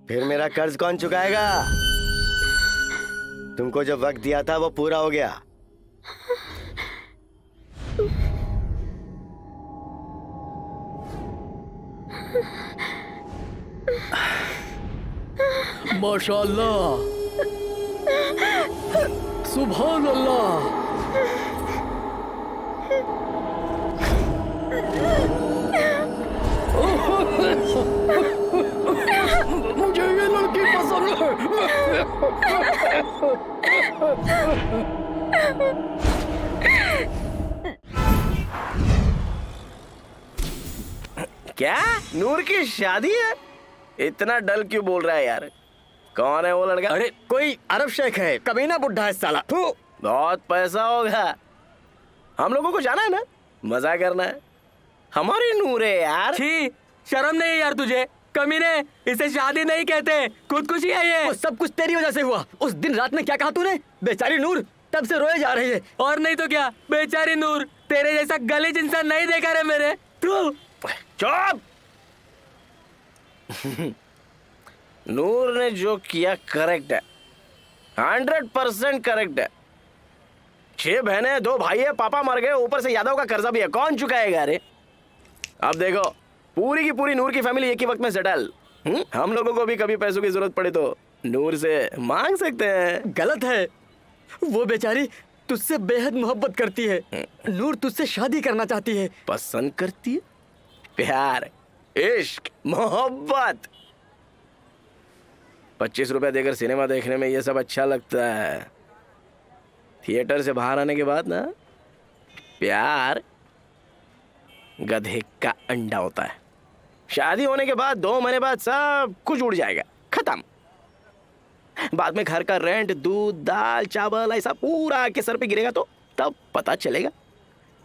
फिर मेरा कर्ज कौन चुकाएगा? तुमको जो वक्त दिया था वो पूरा हो गया। माशाअल्लाह, सुभान अल्लाह। मुझे ये लड़की पसंद है। क्या नूर की शादी है? इतना डल क्यों बोल रहा है यार? कौन है वो लड़का? अरे कोई अरब शेख है, कमीना बुड्ढा है साला। बहुत पैसा होगा। हम लोगों को जाना है ना, मजा करना है। हमारी नूर है यार। छी, शर्म नहीं है यार तुझे? कमीने, इसे शादी नहीं कहते, खुदकुशी है ये। वो सब कुछ तेरी वजह से हुआ। उस दिन रात में क्या कहा तूने? बेचारी नूर तब से रोए जा रही है। और नहीं तो क्या, बेचारी नूर, तेरे जैसा गलीज इंसान नहीं देखा रे मेरे। तू चुप। नूर ने जो किया करेक्ट है, 100% करेक्ट है। 6 बहनें, 2 भाई है, पापा मर गए, ऊपर से यादव का कर्जा भी है, कौन चुकाएगा रे? अब देखो, पूरी की पूरी नूर की फैमिली एक ही वक्त में सेटल। हम लोगों को भी कभी पैसों की जरूरत पड़े तो नूर से मांग सकते हैं। गलत है, वो बेचारी तुझसे बेहद मोहब्बत करती है। नूर तुझसे शादी करना चाहती है। पसंद करती है? प्यार, इश्क, मोहब्बत। 25 रुपए देकर सिनेमा देखने में ये सब अच्छा लगता है। थिएटर से बाहर आने के बाद ना, प्यार गधे का अंडा होता है। शादी होने के बाद 2 महीने बाद सब कुछ उड़ जाएगा, खत्म। बाद में घर का रेंट, दूध, दाल, चावल ऐसा पूरा आके सर पे गिरेगा तो तब पता चलेगा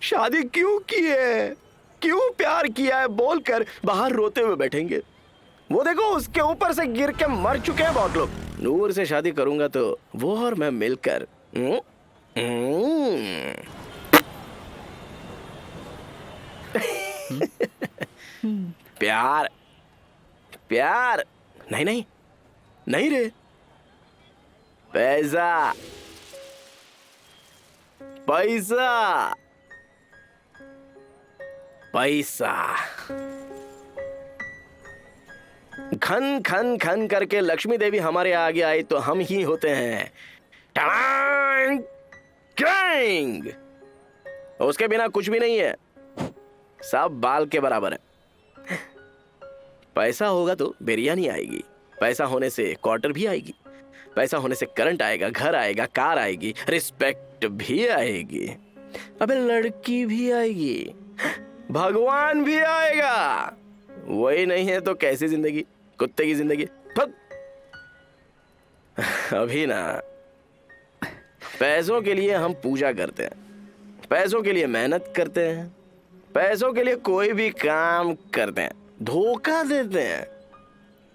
शादी क्यों की है, क्यों प्यार किया है बोलकर बाहर रोते हुए बैठेंगे। वो देखो उसके ऊपर से गिर के मर चुके हैं बहुत लोग। नूर से शादी करूंगा तो वो और मैं मिलकर प्यार प्यार नहीं नहीं नहीं रे, पैसा पैसा पैसा। खन खन खन करके लक्ष्मी देवी हमारे आगे आई तो हम ही होते हैं टांग टांग। उसके बिना कुछ भी नहीं है, सब बाल के बराबर है। पैसा होगा तो बिरयानी आएगी, पैसा होने से क्वार्टर भी आएगी, पैसा होने से करंट आएगा, घर आएगा, कार आएगी, रिस्पेक्ट भी आएगी, अबे लड़की भी आएगी, भगवान भी आएगा। वही नहीं है तो कैसी जिंदगी, कुत्ते की जिंदगी। अभी ना पैसों के लिए हम पूजा करते हैं, पैसों के लिए मेहनत करते हैं, पैसों के लिए कोई भी काम करते हैं, धोखा देते हैं,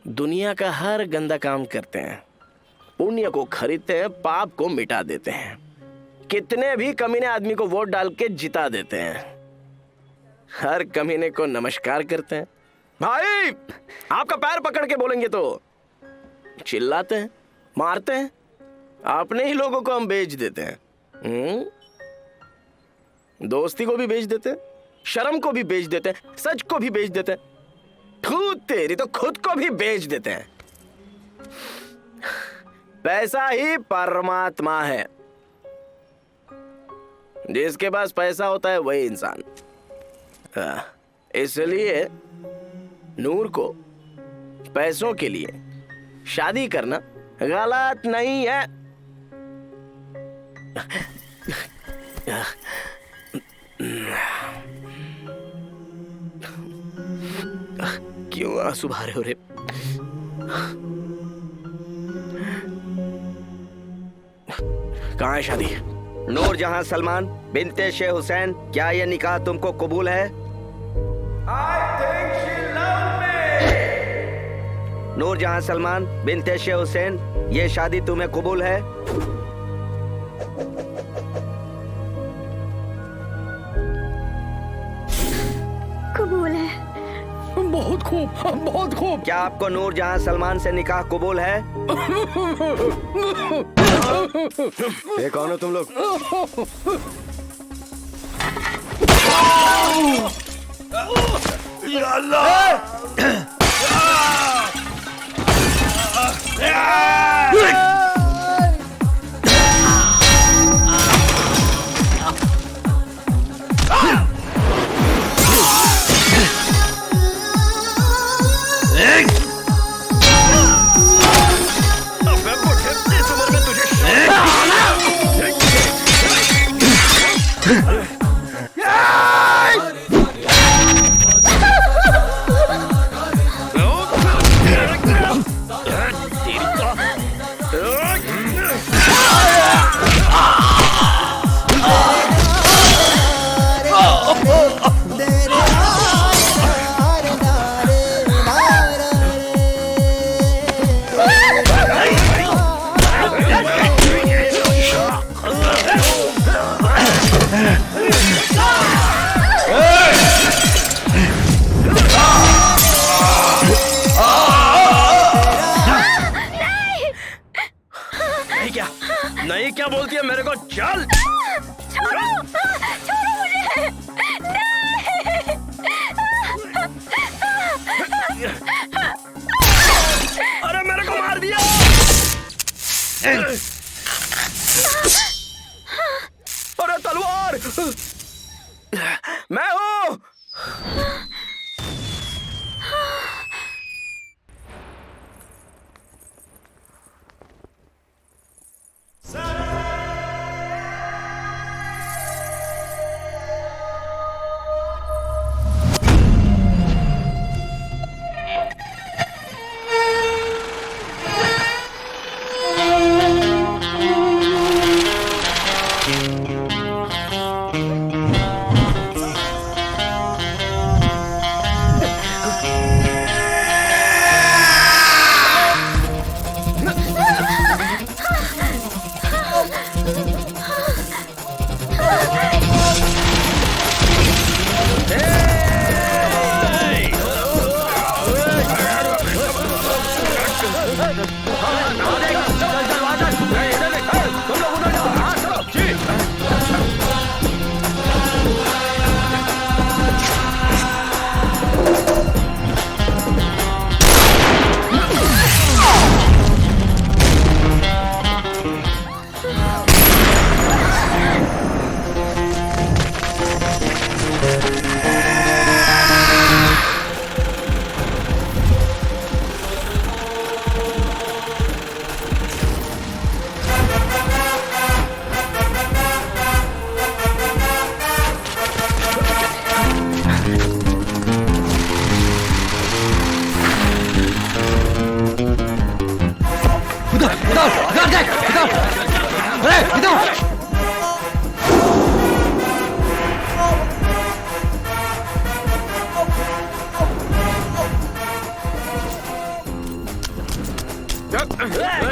दुनिया का हर गंदा काम करते हैं, पुण्य को खरीदते हैं, पाप को मिटा देते हैं, कितने भी कमीने आदमी को वोट डाल के जिता देते हैं, हर कमीने को नमस्कार करते हैं। भाई आपका पैर पकड़ के बोलेंगे तो चिल्लाते हैं, मारते हैं, अपने ही लोगों को हम बेच देते हैं। दोस्ती को भी बेच देते हैं, शर्म को भी बेच देते हैं, सच को भी बेच देते हैं, थू तेरी तो खुद को भी बेच देते हैं। पैसा ही परमात्मा है, जिसके पास पैसा होता है वही इंसान। इसलिए नूर को पैसों के लिए शादी करना गलत नहीं है। क्यों आंसू बहा हो रे? कहाँ है शादी? नूर जहां सलमान बिनते शेख हुसैन, क्या यह निकाह तुमको कबूल है? नूर जहां सलमान बिनते शेख हुसैन, ये शादी तुम्हें कबूल है? कबूल है। बहुत खूब, बहुत खूब। क्या आपको नूर जहां सलमान से निकाह कबूल है? ये कौन हो तुम लोग? या अल्लाह! नहीं क्या बोलती है मेरे को? चल छोड़ो, छोड़ो मुझे। अरे मेरे को मार दिया। अरे तलवार, मैं हूँ।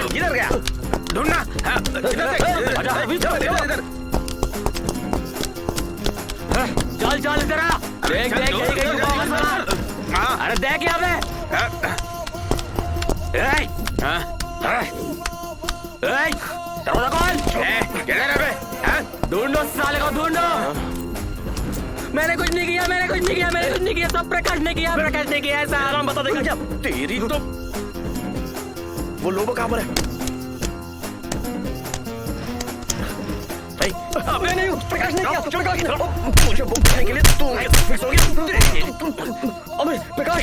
किधर गया? ढूंढना। चल चल इधर आ। देख देख यही कहीं होगा साला। अरे देख यहाँ पे। दरवाजा खोल। किधर है बे? ढूंढो साले को ढूंढो। मैंने कुछ नहीं किया, मैंने कुछ नहीं किया, मैंने कुछ नहीं किया, सब प्रकाश ने किया, प्रकाश ने किया। ऐसा आराम बता देगा। तेरी तो वो लोबो कहाँ पर है? मैं नहीं हूँ, प्रकाश ने किया, प्रकाश ने। मुझे बुक करने के लिए तू फिक्स हो गया। अबे प्रकाश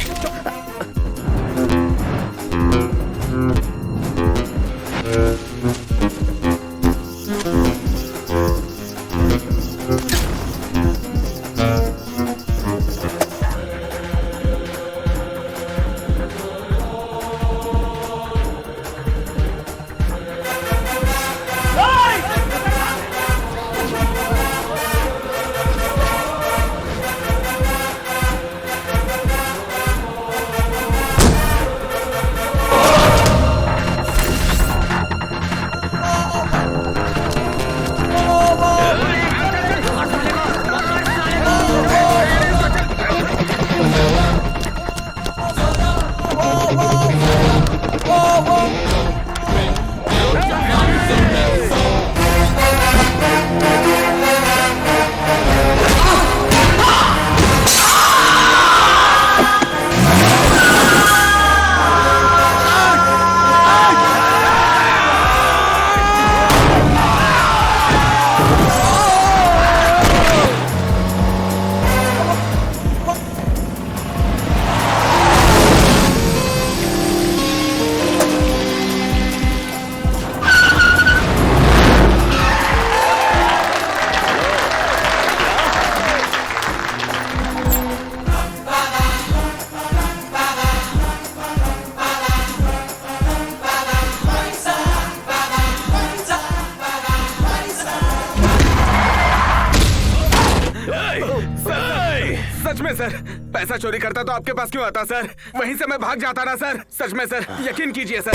सच में सर, पैसा चोरी करता तो आपके पास क्यों आता सर? वहीं से मैं भाग जाता ना सर। सच में सर, यकीन कीजिए सर।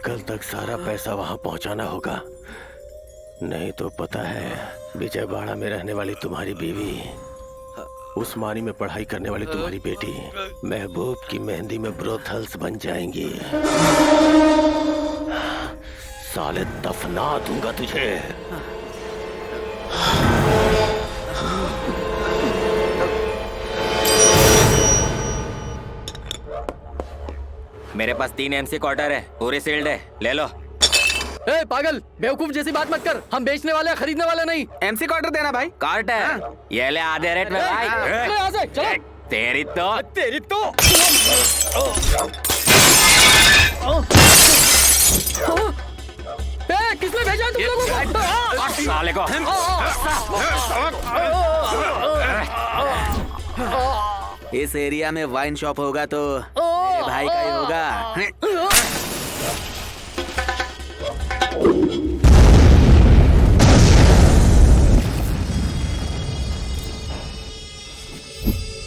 कल तक सारा पैसा वहां पहुंचाना होगा, नहीं तो पता है विजयवाड़ा में रहने वाली तुम्हारी बीवी, उस्मानी में पढ़ाई करने वाली तुम्हारी बेटी महबूब की मेहंदी में ब्रोथल्स बन जाएंगी। साले दफना दूंगा तुझे। मेरे पास 3 MC क्वार्टर है, पूरे सील्ड है, ले लो। ए पागल, बेवकूफ जैसी बात मत कर। हम बेचने वाले हैं, खरीदने वाले नहीं। MC क्वार्टर देना भाई। क्वार्टर ये ले आधे रेट में भाई। यहाँ से चलो। तेरी तो किसने भेजा तुम लोगों को? साले को। इस एरिया में वाइन शॉप होगा तो मेरे भाई का ही होगा।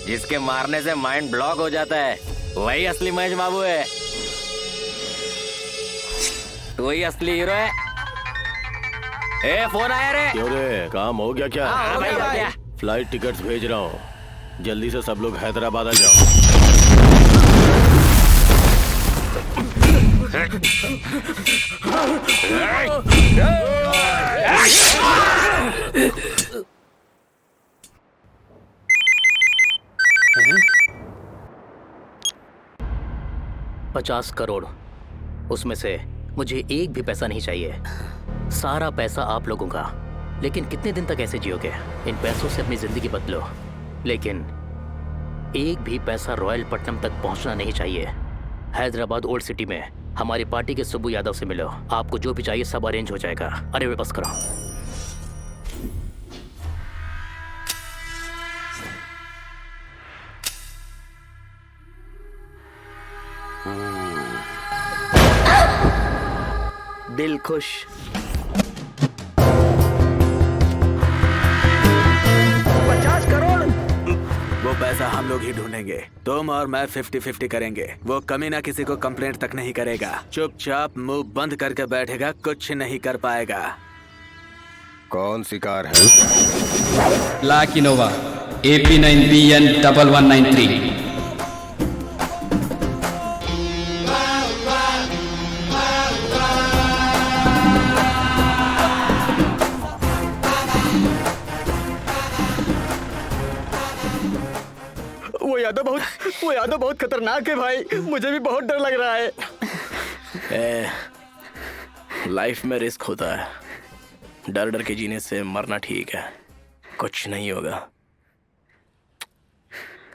जिसके मारने से माइंड ब्लॉक हो जाता है वही असली महेश बाबू है। तू ही असली हीरो है। ए फोन आया रे। क्यों रे, काम हो गया क्या? हाँ, हो गया। फ्लाइट टिकट्स भेज रहा हूँ, जल्दी से सब लोग हैदराबाद आ जाओ। $50 करोड़, उसमें से मुझे एक भी पैसा नहीं चाहिए। सारा पैसा आप लोगों का। लेकिन कितने दिन तक ऐसे जियोगे? इन पैसों से अपनी जिंदगी बदलो, लेकिन एक भी पैसा रॉयलपट्टनम तक पहुंचना नहीं चाहिए। हैदराबाद ओल्ड सिटी में हमारी पार्टी के सुब्बू यादव से मिलो। आपको जो भी चाहिए सब अरेंज हो जाएगा। अरे वे बस करो। दिल खुश। वो पैसा हम लोग ही ढूंढेंगे। तुम और मैं 50-50 करेंगे। वो कमी ना किसी को कंप्लेंट तक नहीं करेगा। चुपचाप मुंह बंद करके बैठेगा, कुछ नहीं कर पाएगा। कौन सी कार है? Black Innova AP9BN 1193। वो यादव बहुत खतरनाक है भाई। मुझे भी बहुत डर लग रहा है। लाइफ में रिस्क होता है। डर डर के जीने से मरना ठीक है। कुछ नहीं होगा।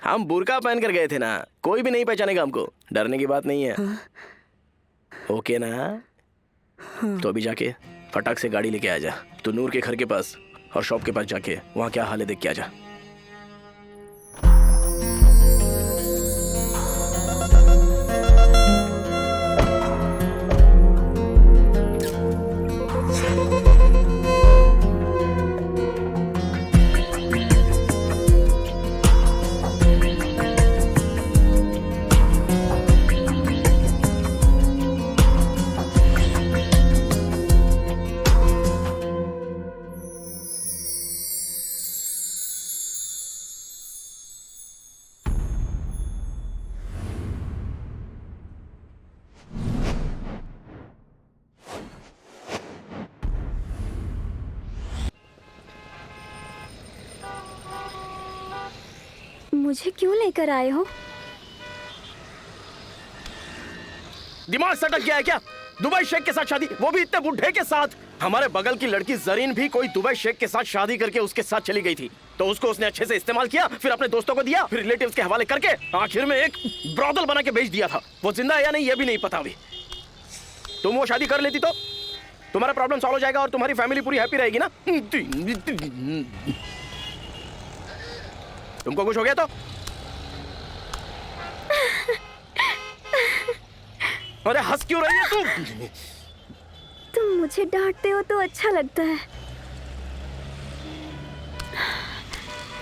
हम बुर्का पहन कर गए थे ना, कोई भी नहीं पहचानेगा हमको। डरने की बात नहीं है। ओके ना? तो अभी जाके फटाक से गाड़ी लेके आ जा। तू नूर के घर के पास और शॉप के पास जाके वहाँ क्या हाल है देख के आ जा। मुझे क्यों लेकर आए हो? दिमाग सटक गया है क्या? दुबई शेख के साथ शादी, वो भी इतने बुढ़े के साथ। हमारे बगल की लड़की जरीन भी कोई दुबई शेख के साथ शादी करके उसके साथ चली गई थी। तो उसको उसने अच्छे से इस्तेमाल किया, फिर अपने दोस्तों को दिया, फिर रिलेटिव्स के हवाले करके आखिर में एक ब्रॉदल बना के बेच दिया था। वो जिंदा है या नहीं ये भी नहीं पता अभी। तुम वो शादी कर लेती तो तुम्हारा प्रॉब्लम सॉल्व हो जाएगा और तुम्हारी फैमिली पूरी हैप्पी रहेगी ना। तुमको कुछ हो गया तो? अरे हंस क्यों रही है तुम? तुम मुझे डांटते हो तो अच्छा लगता है।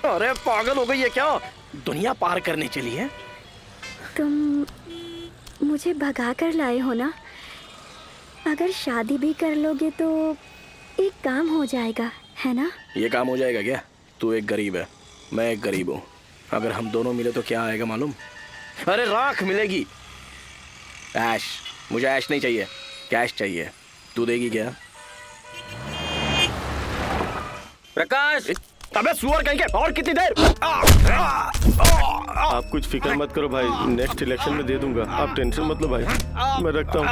अरे पागल हो गई है क्या? दुनिया पार करने चली है। तुम मुझे भगा कर लाए हो ना। अगर शादी भी कर लोगे तो एक काम हो जाएगा, है ना? ये काम हो जाएगा क्या? तू एक गरीब है, मैं एक गरीब हूँ। अगर हम दोनों मिले तो क्या आएगा मालूम? अरे राख मिलेगी। ऐश। मुझे ऐश नहीं चाहिए, कैश चाहिए। तू देगी क्या? प्रकाश! अबे सुअर कहीं के, और कितनी देर? आप कुछ फिक्र मत करो भाई, नेक्स्ट इलेक्शन में दे दूंगा। आप टेंशन मत लो भाई, मैं रखता हूँ।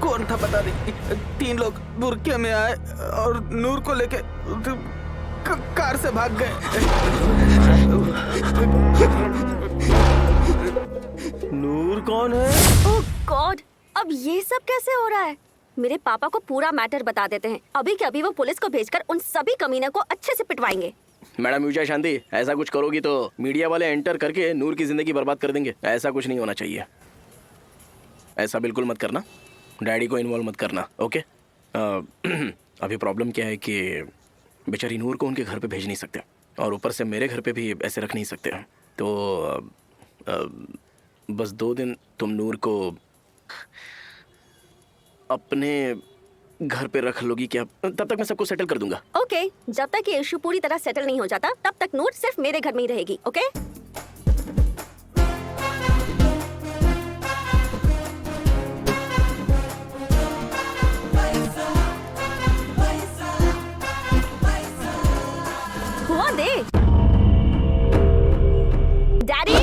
कौन था पता नहीं। 3 लोग बुरके में आए और नूर को लेके कार से भाग गए। नूर कौन है? ओह गॉड, अब ये सब कैसे हो रहा है? मेरे पापा को पूरा मैटर बता देते हैं। अभी के अभी वो पुलिस को भेजकर उन सभी कमीने को अच्छे से पिटवाएंगे। मैडम विजय शांति, ऐसा कुछ करोगी तो मीडिया वाले एंटर करके नूर की जिंदगी बर्बाद कर देंगे। ऐसा कुछ नहीं होना चाहिए। ऐसा बिल्कुल मत करना। डैडी को इन्वॉल्व मत करना, ओके? अभी प्रॉब्लम क्या है कि बेचारी नूर को उनके घर पे भेज नहीं सकते और ऊपर से मेरे घर पे भी ऐसे रख नहीं सकते। तो बस 2 दिन तुम नूर को अपने घर पे रख लोगी क्या? तब तक मैं सबको सेटल कर दूंगा। ओके, जब तक ये इशू पूरी तरह सेटल नहीं हो जाता तब तक नूर सिर्फ मेरे घर में ही रहेगी। ओके? हुआ दे। डैडी,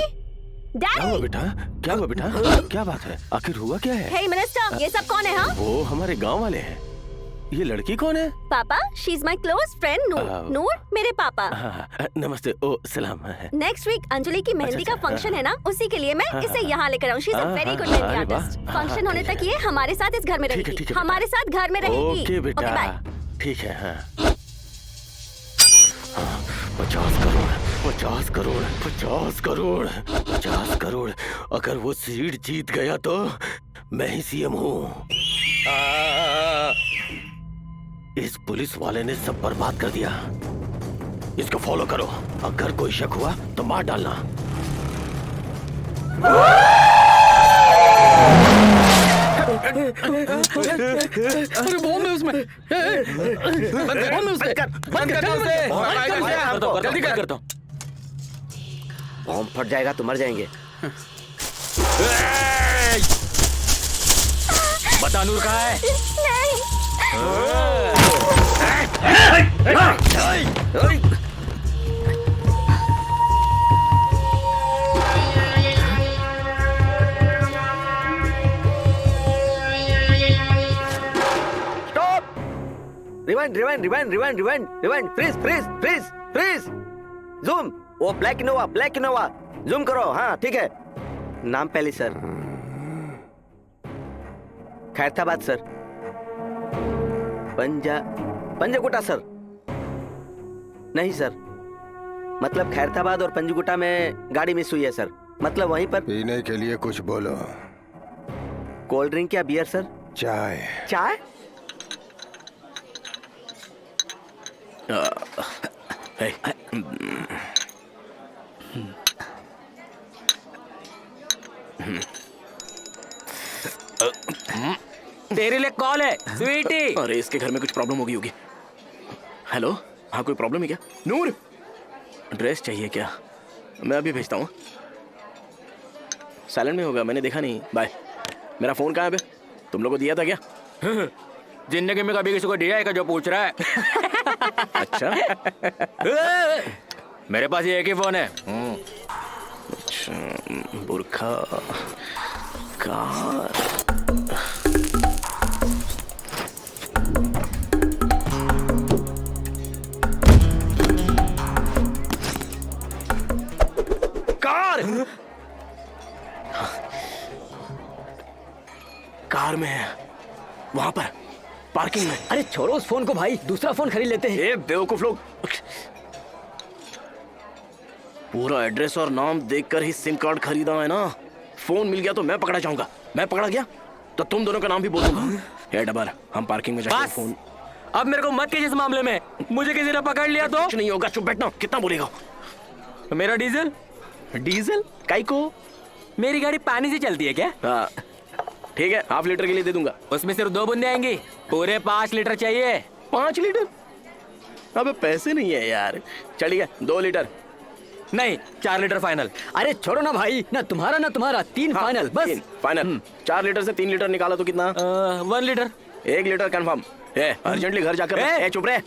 क्या हुआ डैडी। बेटा? क्या हुआ बेटा? क्या बात है? आखिर हुआ क्या है? हे मिनिस्टर, ये सब कौन है? हाँ वो हमारे गांव वाले हैं। ये लड़की कौन है? पापा, she is my close friend Noor. Noor मेरे पापा। नमस्ते। ओ सलाम। नेक्स्ट वीक अंजलि की मेहंदी का अच्छा, फंक्शन है ना, उसी के लिए मैं इसे यहाँ लेकर आऊँ। She is a very good mehndi अरे वाह। आर्टिस्ट। फंक्शन होने तक ये हमारे साथ इस घर में ठीक है, रहेगी। ठीक है बेटा। हमारे साथ घर में रहेगी। ओके बेटा, बाय। ठीक है। हाँ 50 करोड़, 50 करोड़, 50 करोड़, 50 करोड़। अगर वो सीट जीत गया तो मैं ही सीएम हूँ। इस पुलिस वाले ने सब बर्बाद कर दिया। इसको फॉलो करो। अगर कोई शक हुआ तो मार डालना। अरे बॉम्ब है उसमें। बंद है उसमें। बंद कर जल्दी क्या करता हूँ? बॉम्ब फट जाएगा तो मर जाएंगे। बता नूर कहाँ है? Stop! Rewind, rewind, rewind, rewind, rewind, rewind, freeze, freeze, freeze, freeze, zoom. वो black Innova, black Innova, zoom करो। हाँ ठीक है। नाम पहले sir. Khairatabad sir. Panjagutta sir. नहीं सर, मतलब खैरताबाद और पंजगुटा में गाड़ी मिस हुई है सर। मतलब वहीं पर। पीने के लिए कुछ बोलो। कोल्ड ड्रिंक या बियर सर? चाय। चाय? तेरे लिए कॉल है स्वीटी। अरे इसके घर में कुछ प्रॉब्लम होगी। हेलो, हाँ कोई प्रॉब्लम है क्या? नूर, ड्रेस चाहिए क्या? मैं अभी भेजता हूँ। साइलेंट में होगा, मैंने देखा नहीं। बाय। मेरा फोन कहाँ है बे? तुम लोगों को दिया था क्या? जिंदगी में कभी किसी को दिया है क्या जो पूछ रहा है? अच्छा। मेरे पास ये एक ही फोन है। अच्छा, बुरखा, कार। कार में है, वहां पर पार्किंग में। अरे छोड़ो उस फोन को भाई, दूसरा फोन खरीद लेते हैं। ए बेवकूफ लोग, पूरा एड्रेस और नाम देखकर ही सिम कार्ड खरीदा है ना। फोन मिल गया तो मैं पकड़ा जाऊंगा। मैं पकड़ा गया तो तुम दोनों का नाम भी बोल दूंगा। ए डबर, हम पार्किंग में जाकर फोन। अब मेरे को मत कीजिए इस मामले में। मुझे किसी ने पकड़ लिया तो कुछ नहीं होगा, चुप बैठना। कितना बोलेगा? मेरा डीजल? डीजल काई को? मेरी गाड़ी पानी से चलती है क्या? हाँ ठीक है, ½ लीटर के लिए दे दूंगा। उसमें सिर्फ 2 बूंदे आएंगी। पूरे 5 लीटर चाहिए। 5 लीटर? अबे पैसे नहीं है यार। चलिए 2 लीटर। नहीं, 4 लीटर फाइनल। अरे छोड़ो ना भाई, ना तुम्हारा ना तुम्हारा, 3 फाइनल बस। 3 फाइनल। 4 लीटर से 3 लीटर निकाला तो कितना? 1 लीटर। 1 litre confirm. अर्जेंटली घर जाकर चुप रहे।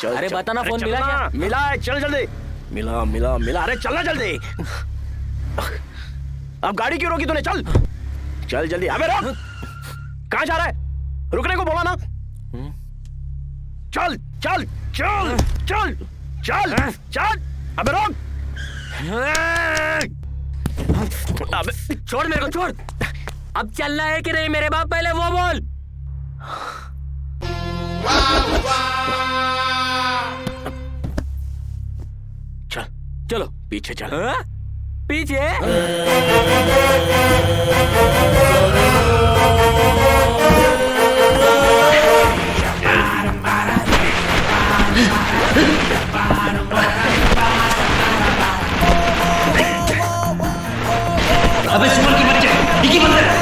अरे बता ना, फोन मिला क्या? मिला है, चल जल्दी। मिला मिला मिला, अरे चलना जल्दी। अब गाड़ी क्यों रोकी तूने? चल चल जल्दी। अबे रुक, कहाँ जा रहा है? रुकने को बोला ना। चल चल चल चल चल चल। अबे रुक। अबे छोड़ मेरे को, छोड़। अब चलना है कि नहीं मेरे बाप, पहले वो बोल। चल चलो पीछे चल। पीछे? अबे सुअर के बच्चे, डिक्की बंद कर।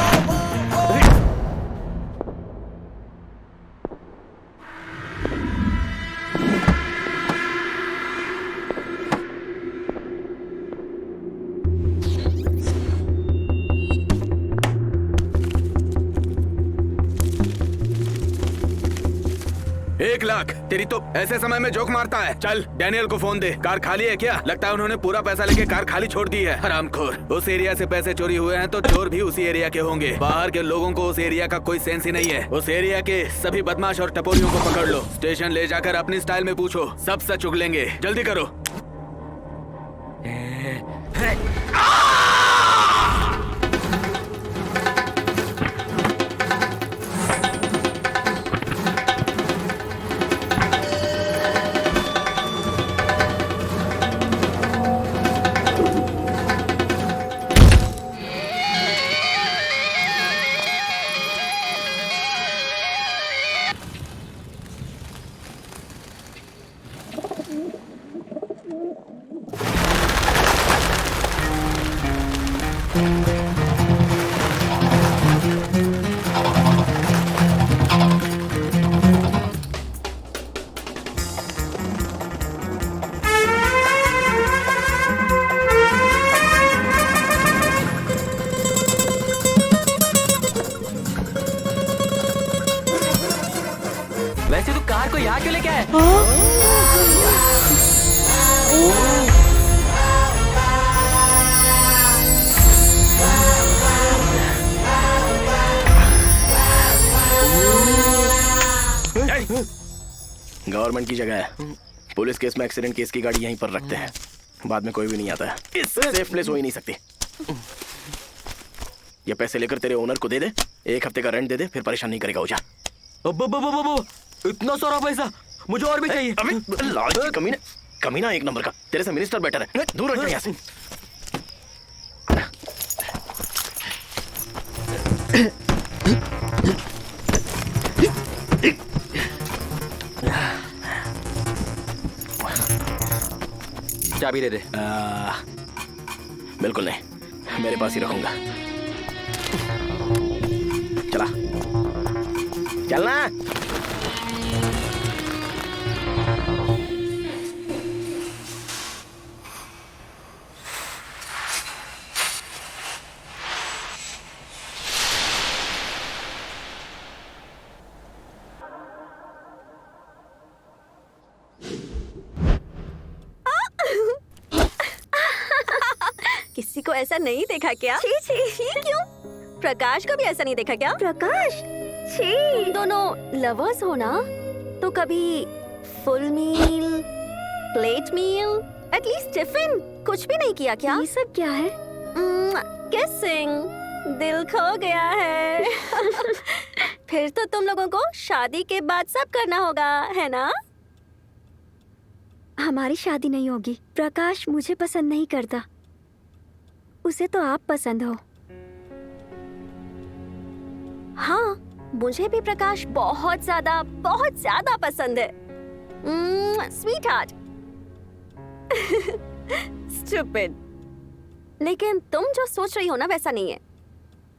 तेरी तो ऐसे समय में जोक मारता है। चल डैनियल को फोन दे। कार खाली है क्या? लगता है उन्होंने पूरा पैसा लेके कार खाली छोड़ दी है। हरामखोर। उस एरिया से पैसे चोरी हुए हैं तो चोर भी उसी एरिया के होंगे। बाहर के लोगों को उस एरिया का कोई सेंस ही नहीं है। उस एरिया के सभी बदमाश और टपोरियों को पकड़ लो, स्टेशन ले जाकर अपनी स्टाइल में पूछो, सब सच उगलेंगे। जल्दी करो। यहाँ क्यों लेके आए? गवर्नमेंट की जगह है। पुलिस केस में एक्सीडेंट केस की गाड़ी यहीं पर रखते हैं, बाद में कोई भी नहीं आता है। इससे सेफ प्लेस हो ही नहीं सकती। ये पैसे लेकर तेरे ओनर को दे दे, 1 हफ्ते का रेंट दे दे, फिर परेशान नहीं करेगा। हो जा। इतना सारा पैसा मुझे और भी चाहिए। अबे लाज की कमीना, कमीना एक नंबर का। तेरे से मिनिस्टर बेटर है। दूर हट जा यहाँ से। चाबी दे दे। बिल्कुल नहीं, मेरे पास ही रखूंगा। चला चलना। किसी को ऐसा नहीं देखा क्या? छी छी क्यों? प्रकाश को भी ऐसा नहीं देखा क्या? प्रकाश छी। तुम दोनों लवर्स हो ना? तो कभी फुल मील, प्लेट मील, एटलीस्ट टिफिन कुछ भी नहीं किया क्या? ये सब क्या है? किसिंग, दिल खो गया है। फिर तो तुम लोगों को शादी के बाद सब करना होगा, है ना? हमारी शादी नहीं होगी। प्रकाश मुझे पसंद नहीं करता, उसे तो आप पसंद हो। हाँ, मुझे भी प्रकाश बहुत ज्यादा पसंद है। Sweet heart. स्टूपिड। लेकिन तुम जो सोच रही हो ना वैसा नहीं है।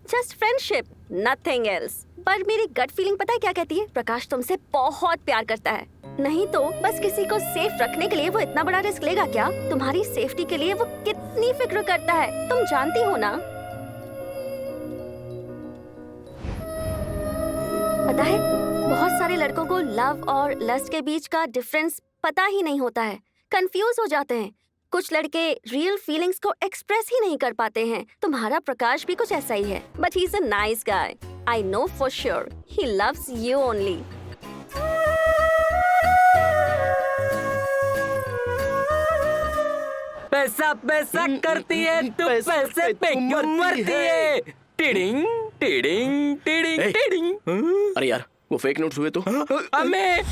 Just friendship, nothing else. पर मेरी गट फीलिंग पता है क्या कहती है? प्रकाश तुमसे बहुत प्यार करता है। नहीं तो बस किसी को सेफ रखने के लिए वो इतना बड़ा रिस्क लेगा क्या? तुम्हारी सेफ्टी के लिए वो कितनी फिक्र करता है, तुम जानती हो ना? पता है, बहुत सारे लड़कों को लव और लस्ट के बीच का डिफरेंस पता ही नहीं होता है, कंफ्यूज हो जाते हैं। कुछ लड़के रियल फीलिंग्स को एक्सप्रेस ही नहीं कर पाते हैं। तुम्हारा प्रकाश भी कुछ ऐसा ही है, but he is a nice guy. I know for sure he loves you only. पैसा पैसा करती है तू, पैसे पे क्यों मरती है? Tiding tiding tiding tiding. अरे यार, वो फेक नोट्स हुए तो। हमें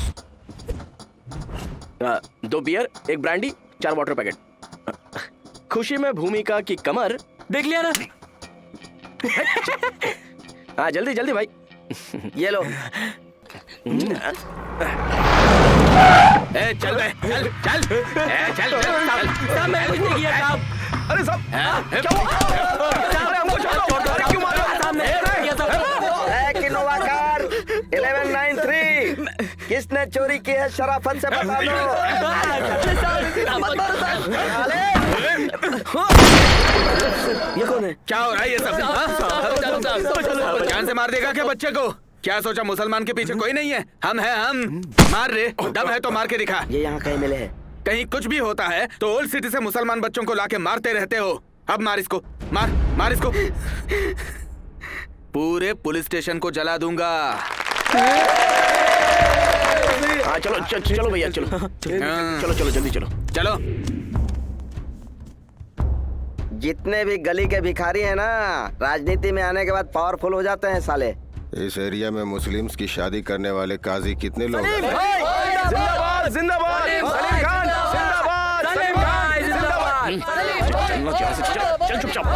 2 बियर, 1 ब्रांडी, 4 वाटर पैकेट। खुशी में भूमिका की कमर देख लिया ना? हाँ जल्दी जल्दी भाई। ये लो। ए, चल बे, चल चल चल साहब मैं कुछ नहीं किया साहब। अरे साहब क्या हुआ? अरे हमको छोड़ो। अरे क्यों मार रहे हो? साहब मैं कुछ नहीं किया साहब। इनोवा कार 1193 किसने चोरी की है? शराफत से बता दो। ये कौन है? क्या हो रहा है ये सब? जान से मार देगा क्या बच्चे को? क्या सोचा मुसलमान के पीछे कोई नहीं है? हम हैं हम। मार रे, दम है तो मार के दिखा। ये यहाँ कहीं मिले हैं। कहीं कुछ भी होता है तो ओल्ड सिटी से मुसलमान बच्चों को लाके मारते रहते हो। अब मार इसको, मार मार इसको। पूरे पुलिस स्टेशन को जला दूंगा। हाँ चलो भैया चलो चलो जल्दी चलो। चलो। जितने भी गली के भिखारी हैं ना, राजनीति में आने के बाद पावरफुल हो जाते हैं साले। इस एरिया में मुस्लिम्स की शादी करने वाले काजी कितने लोग हैं? जिंदाबाद जिंदाबाद सलीम खान जिंदाबाद। सलीम भाई जिंदाबाद। चल चुपचाप।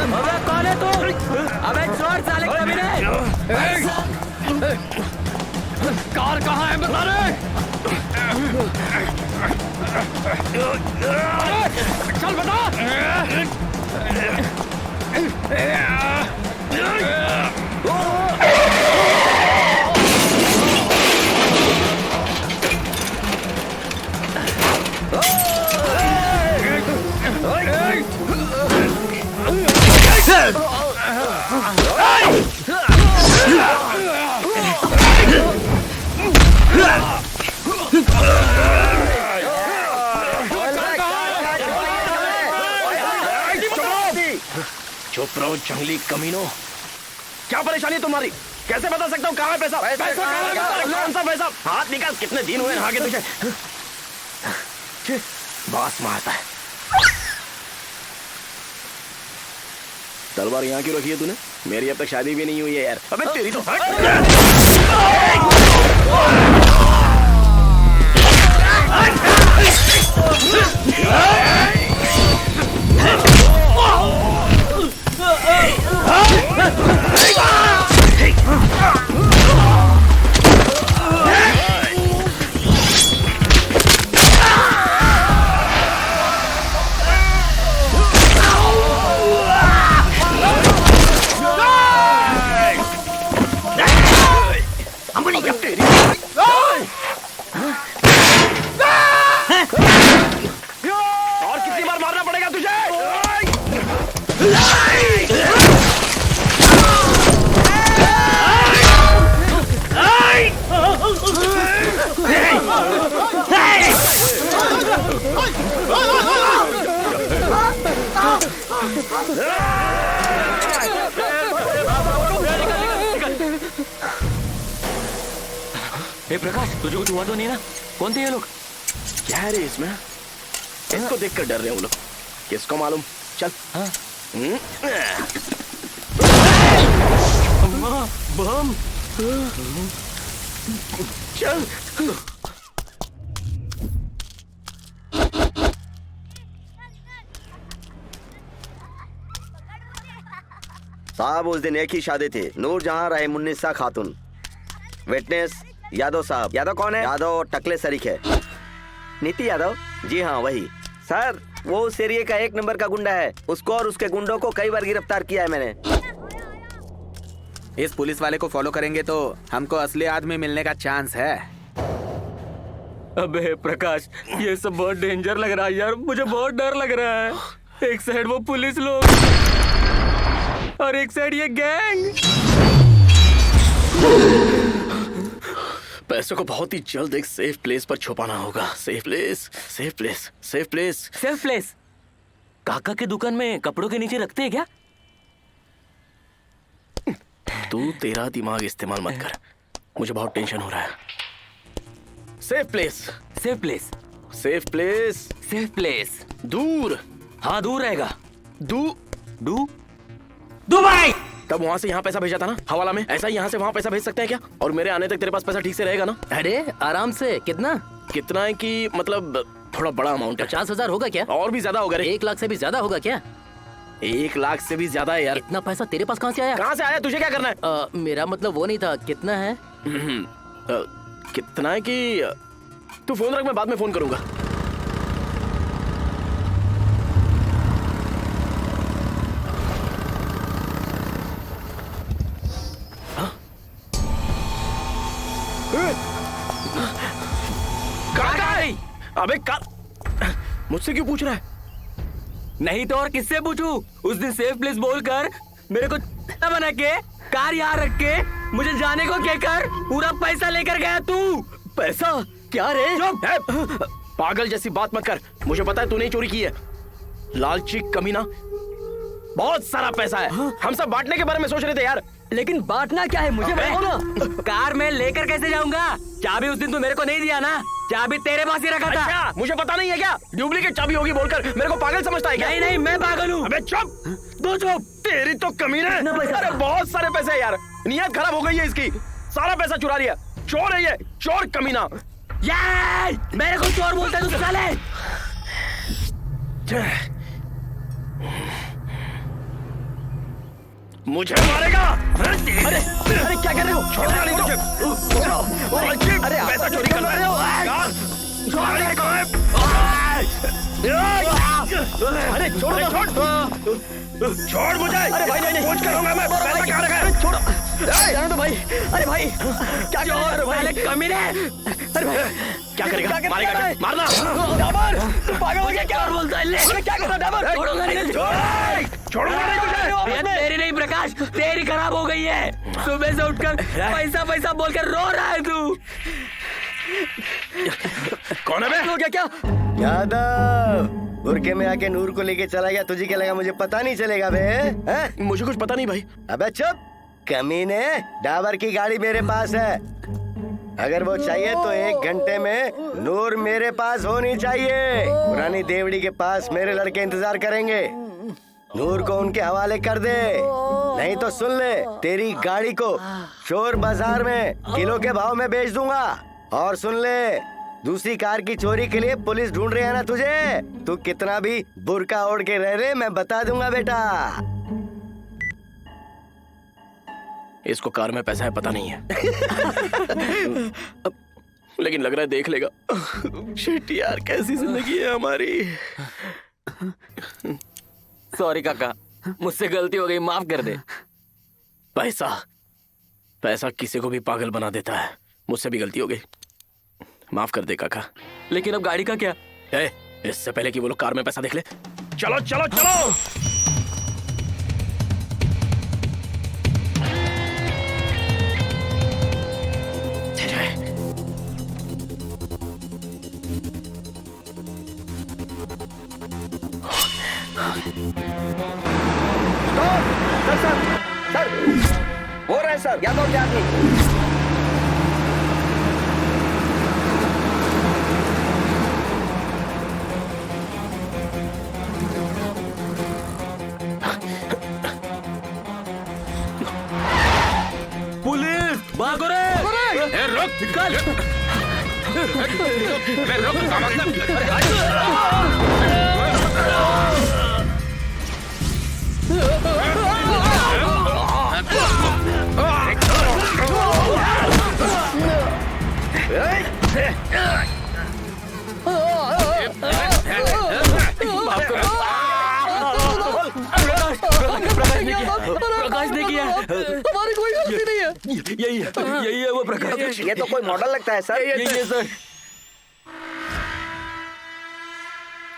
अबे कौन है तू? अबे छोड़ साले कमीने। कार कहाँ है बता रहे? चल बता। चुप रहो जंगली कमीनो। क्या परेशानी है तुम्हारी? कैसे बता सकता हूँ कहाँ है पैसा? कौन सा पैसा? हाथ निकाल। कितने दिन हुए नहा के तुझे? बास मारता है। तलवार यहाँ क्यों रखी है तूने? मेरी अब तक शादी भी नहीं हुई है यार। अबे तेरी तो और कितनी बार मारना पड़ेगा तुझे? हे प्रकाश, तुझे कुछ हुआ तो नहीं ना? कौन थे ये लोग? क्या है रे इसमें? इसको देखकर डर रहे हैं वो लोग। किसको मालूम? चल। हाँ। बम। चल। साहब उस दिन एक ही शादी थी, नूरजहां रहीमुन्निसा खातून। विटनेस यादव साहब। यादव कौन है? यादव टकले शरीक है। नीति यादव? जी हाँ वही। सर वो उस एरिया का 1 नंबर का गुंडा है। उसको और उसके गुंडों को कई बार गिरफ्तार किया है मैंने। इस पुलिस वाले को फॉलो करेंगे तो हमको असली आदमी मिलने का चांस है। अबे प्रकाश, ये सब बहुत डेंजर लग रहा है यार। मुझे बहुत डर लग रहा है। एक साइड वो पुलिस लोग और एक साइड ये गैंग। पैसों को बहुत ही जल्द एक सेफ प्लेस पर छुपाना होगा। Safe place, safe place, safe place, safe place. काका की दुकान में कपड़ों के नीचे रखते हैं क्या? तू तेरा दिमाग इस्तेमाल मत कर, मुझे बहुत टेंशन हो रहा है। Safe place, safe place, safe place, safe place. दूर। हाँ दूर रहेगा। दुबई। तब वहाँ से यहाँ पैसा भेजा था ना हवाला में, ऐसा ही यहाँ से वहाँ पैसा भेज सकते हैं क्या? और मेरे आने तक तेरे पास पैसा ठीक से रहेगा ना? अरे आराम से। कितना? कितना है कि मतलब थोड़ा बड़ा अमाउंट है। 50,000 होगा क्या? और भी ज्यादा होगा रे। 1 लाख से भी ज्यादा होगा क्या? 1 लाख से भी ज्यादा है यार। इतना पैसा तेरे पास कहाँ से आया? कहाँ से आया? तुझे क्या करना है? मेरा मतलब वो नहीं था। कितना है? कितना है कि तू फोन रख, मैं बाद में फोन करूंगा। अबे मुझसे क्यों पूछ रहा है? नहीं तो और किससे पूछूं? उस दिन सेफ प्लेस बोलकर मेरे को बना के कार यहाँ रख के मुझे जाने को कहकर पूरा पैसा लेकर गया तू। पैसा? क्या रे? पागल जैसी बात मत कर। मुझे पता है तूने चोरी की है। लालची कमीना। बहुत सारा पैसा है। हम सब बांटने के बारे में सोच रहे थे यार। लेकिन बांटना क्या है मुझे बताओ ना। कार में लेकर कैसे जाऊंगा? चाबी उस दिन तू मेरे को नहीं दिया ना? चाबी तेरे पास ही रखा था। अच्छा, मुझे पता नहीं है क्या? डुप्लीकेट चाबी होगी बोलकर मेरे को पागल समझता है क्या? नहीं नहीं, मैं पागल हूँ। अबे चुप, दो चुप। तेरी तो कमीना है। अरे बहुत सारे पैसे यार, नियत खराब हो गई है इसकी। सारा पैसा चुरा लिया। चोर है ये, चोर कमीना। यार मेरे को चोर बोलता है तू साले। मुझे मारेगा? अरे अरे क्या कर रहे हो? छोड़ना नहीं तुझे। अरे पैसा चोरी कर रहे हो? अरे छोड़ छोड़ मुझे। अरे भाई नहीं पूछ करूंगा मैं। पैसा कहाँ रखा है? छोड़ो जाने दो भाई। अरे भाई क्या कर रहे हो भाई? कमीने। अरे भाई क्या करेगा? क्या मारेगा करता है? क्या? मारना। डाबर तू पागल हो गया क्या? बोलता है ले। अरे क्या कर रहा है डाबर? छोड़ूंगा नहीं तुझे। छोड़ूंगा नहीं तुझे। ये तेरी नहीं प्रकाश, तेरी खराब हो गई है। सुबह से उठकर पैसा पैसा बोलकर रो रहा है तू। कौन है बे? हो गया क्या? यादव बुरके में आके नूर को लेके चला गया, तुझे क्या लगा मुझे पता नहीं चलेगा बे? हैं? मुझे कुछ पता नहीं भाई। अबे चुप कमीने, डाबर की गाड़ी मेरे पास है। अगर वो चाहिए तो 1 घंटे में नूर मेरे पास होनी चाहिए। पुरानी देवड़ी के पास मेरे लड़के इंतजार करेंगे। नूर को उनके हवाले कर दे, नहीं तो सुन ले, तेरी गाड़ी को चोर बाजार में किलो के भाव में बेच दूंगा। और सुन ले, दूसरी कार की चोरी के लिए पुलिस ढूंढ रही है ना तुझे, तू कितना भी बुरका ओढ़ के रह रे, मैं बता दूंगा बेटा। इसको कार में पैसा है पता नहीं है। लेकिन लग रहा है देख लेगा। शिट यार, कैसी जिंदगी है हमारी। सॉरी काका, मुझसे गलती हो गई, माफ कर दे। पैसा पैसा किसी को भी पागल बना देता है। मुझसे भी गलती हो गई, माफ कर दे काका। लेकिन अब गाड़ी का क्या? इससे पहले कि वो लोग कार में पैसा देख ले, चलो चलो चलो। सर हो रहा है सर, यादव के आदमी। पुलिस भागो रे। रुक निकल। प्रकाश ने किया। हमारी कोई गलती नहीं है। यही है वो प्रकाश। ये तो कोई मॉडल लगता है सर। यही है सर।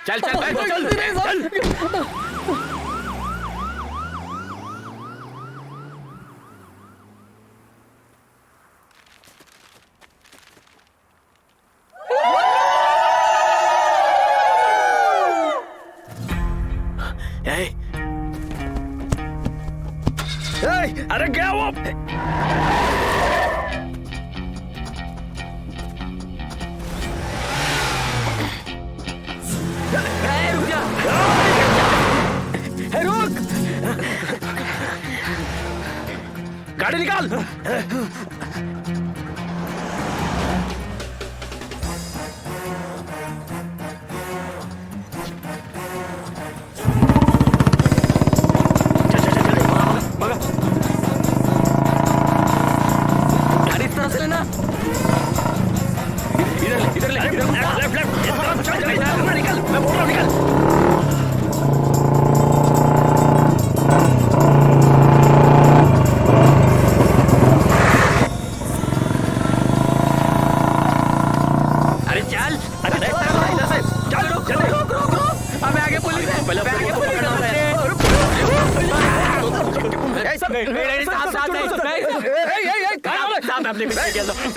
चल चल कोई चल गलती नहीं सर। अरे क्या वो? रुक, गाड़ी निकाल।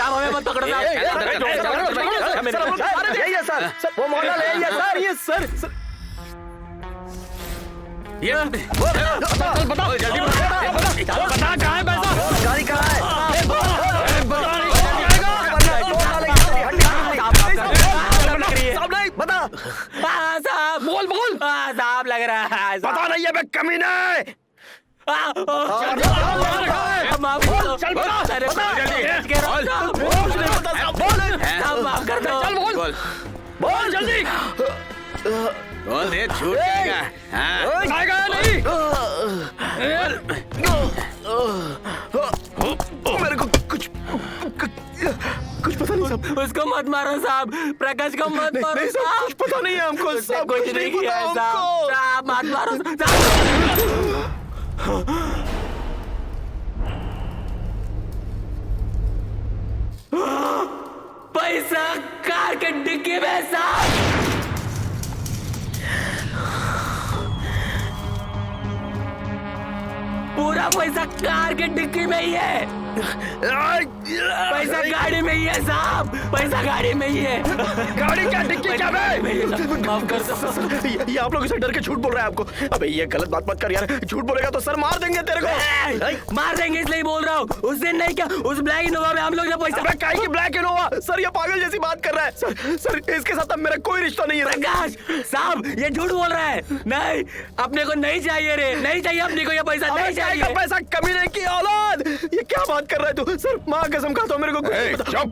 हमें मत पकड़ो। यही है सर, वो मॉडल है ये सर। ये सर ये बताओ जल्दी बता कहाँ है पैसा? गाड़ी कहाँ है? बता। साहब बोल बोल। साहब लग रहा है। पता नहीं है बे कमीने। माफ चल बता। माफ कर दो। चल बोल बोल जल्दी बोल दे। झूठ कहेगा। आएगा नहीं। मेरे को कुछ पता नहीं साहब। उसको मत मारो साहब, प्रकाश को मत मारो। नहीं साहब, कुछ पता नहीं है हमको। उसने कुछ नहीं किया है साहब। साहब मत मारो पैसा काट पूरा पैसा कार के डिक्की में ही है। पैसा गाड़ी में ही है साहब, पैसा गाड़ी में ही है। गाड़ी क्या डिक्की क्या माफ कर दो। ये आप लोगों से डर के झूठ बोल रहा है आपको। अबे ये गलत बात मत कर यार, झूठ बोलेगा तो सर मार देंगे तेरे को। मार देंगे इसलिए बोल रहा हूँ। उस दिन नहीं क्या, उस ब्लैक इनोवा में हम लोग ने पैसा। अबे काहे की ब्लैक इनोवा? सर ये पागल जैसी बात कर रहा है। सर इसके साथ अब मेरा कोई रिश्ता नहीं है। प्रकाश साहब ये झूठ बोल रहा है। नहीं, अपने को नहीं चाहिए रे, नहीं चाहिए अपने को ये पैसा, नहीं चाहिए। पैसा कमीने की औलाद, ये क्या बात कर रहा है तू? सर माँ कसम खाता हूँ मेरे को कुछ चुप,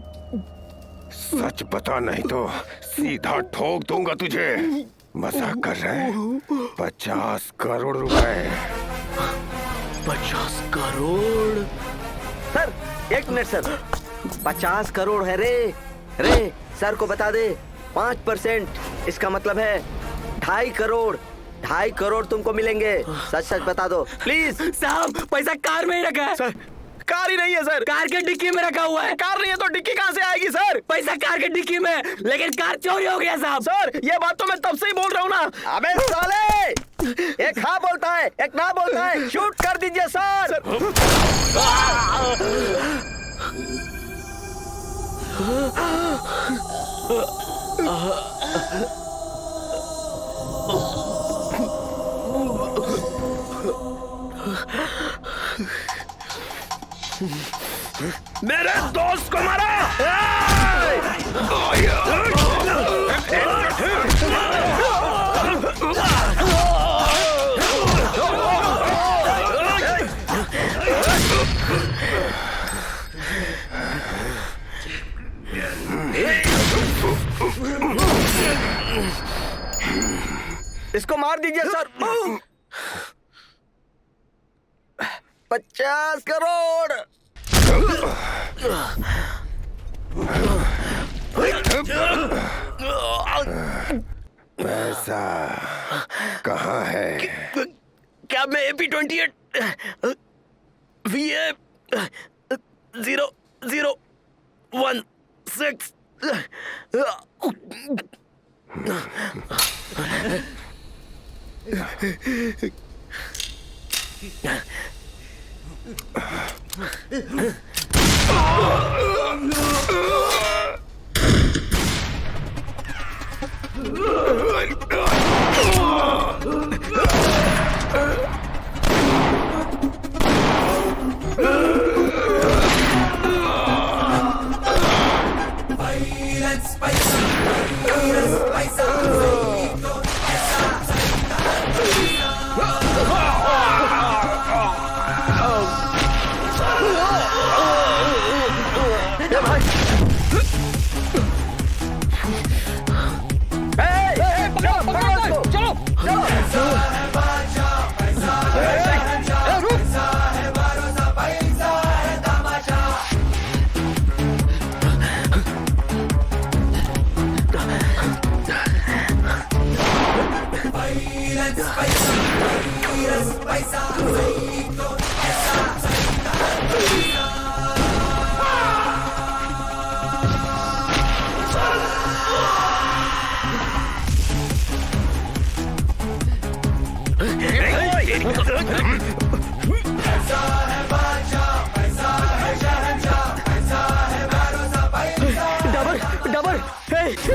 सच बता नहीं तो सीधा ठोक दूंगा तुझे। मजाक कर रहे हैं? 50 करोड़ रुपए। 50 crore? Sir 1 minute sir, 50 crore है रे सर को बता दे। 5% इसका मतलब है 2.5 करोड़। 2.5 करोड़ तुमको मिलेंगे। सच बता दो प्लीज। साहब पैसा कार में ही रखा है। सर कार ही नहीं है सर, कार के डिक्की में रखा हुआ है। कार नहीं है तो डिक्की कहाँ से आएगी सर? पैसा कार के डिक्की में, लेकिन कार चोरी हो गया साहब। सर ये बात तो मैं तब से ही बोल रहा हूँ ना। अबे साले, एक हाँ बोलता है एक ना बोलता है। शूट कर दीजिए सर। मेरे दोस्त को मारा। इसको मार दीजिए सर। 50 करोड़। पैसा कहाँ है? क्या मैं AP28 VA 0016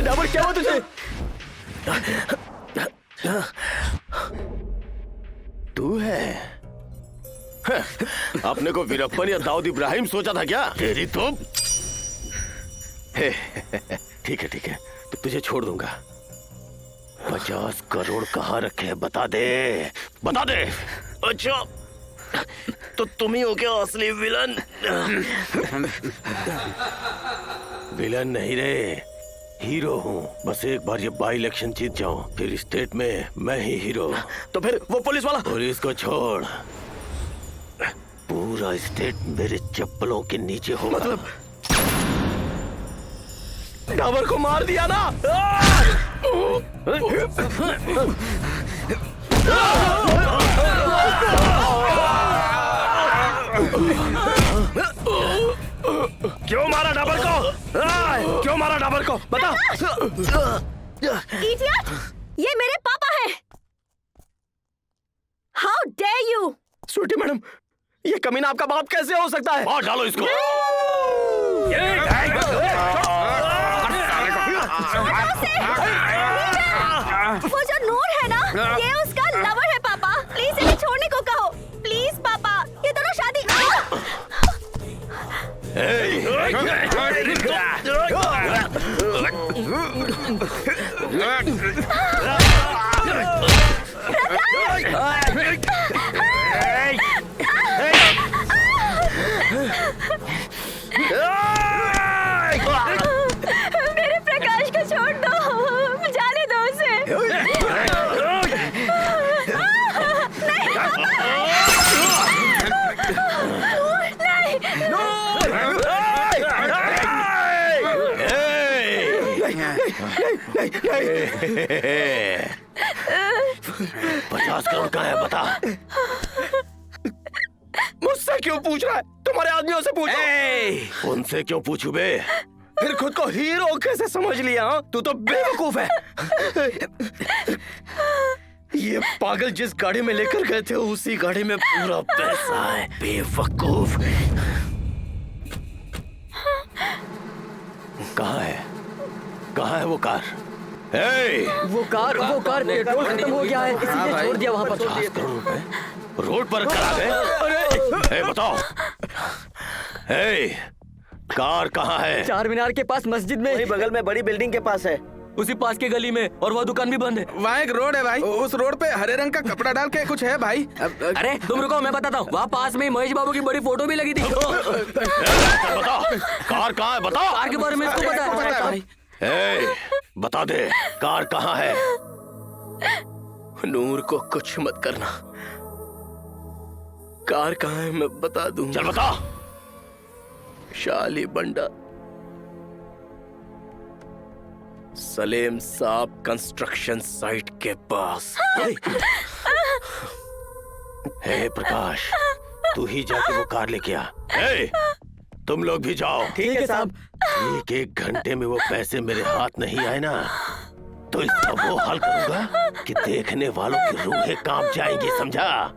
डाबर क्या हुआ तुझे? तू है? अपने को वीरप्पन या दाऊद इब्राहिम सोचा था क्या? तेरी तो ठीक है तो तुझे छोड़ दूंगा। 50 करोड़ कहाँ रखे हैं बता दे। अच्छा तो तुम ही हो क्या असली विलन? विलन नहीं रे, हीरो हूँ। बस एक बार ये बाई इलेक्शन जीत जाऊं, फिर स्टेट में मैं ही हीरो। तो फिर वो पुलिस वाला? पुलिस को छोड़, पूरा स्टेट मेरे चप्पलों के नीचे होगा। मतलब डाबर को मार दिया ना? क्यों मारा डाबर को? क्यों मारा डाबर को? बता। इडियट! ये मेरे पापा हैं। How dare you! Sweetie madam, ये कमीना आपका बाप कैसे हो सकता है? मार डालो इसको। वो जो नूर है ना, ये उसका लवर है पापा। प्लीज इन्हें छोड़ने को कहो, प्लीज पापा। ये दोनों शादी मेरे प्रकाश को छोड़ दो, जाने दो उसे। $50 करोड़ का है, बता। मुझसे क्यों पूछ रहा है? तुम्हारे आदमियों से पूछो। उनसे क्यों पूछू बे? फिर खुद को हीरो कैसे समझ लिया? तू तो बेवकूफ है। ये पागल जिस गाड़ी में लेकर गए थे उसी गाड़ी में पूरा पैसा है। बेवकूफ। कहाँ है वो कार? वो कार पेट्रोल खत्म हो गया है, इसलिए छोड़ दिया वहाँ पर। 50 करोड़ रुपए रोड पर करा गए। बताओ, कार कहाँ है? चार मीनार के पास मस्जिद में। वही बगल में बड़ी बिल्डिंग के पास है। उसी पास के गली में, और वह दुकान भी बंद है। वहाँ एक रोड है भाई, उस रोड पे हरे रंग का कपड़ा डाल के कुछ है भाई। अरे तुम रुको, मैं बताता हूँ। वहाँ पास में महेश बाबू की बड़ी फोटो भी लगी थी। बताओ कार कहाँ है, बताओ। कार के बारे में इसको पता है भाई। बता दे, कार कहाँ है? नूर को कुछ मत करना। कार कहाँ है मैं बता दूं। चल बता। शाली बंडा, सलेम साहब कंस्ट्रक्शन साइट के पास। हे प्रकाश, तू ही जाके वो कार लेके आ। तुम लोग भी जाओ। ठीक है साहब। एक घंटे में वो पैसे मेरे हाथ नहीं आए ना, तो इसका वो हाल करूंगा कि देखने वालों की रूहें कांप जाएंगी, समझा?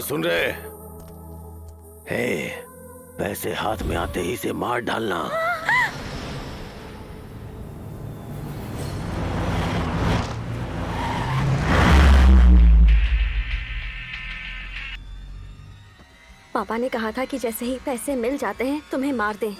सुन रहे? पैसे हाथ में आते ही से मार डालना। पापा ने कहा था कि जैसे ही पैसे मिल जाते हैं तुम्हें मार दें।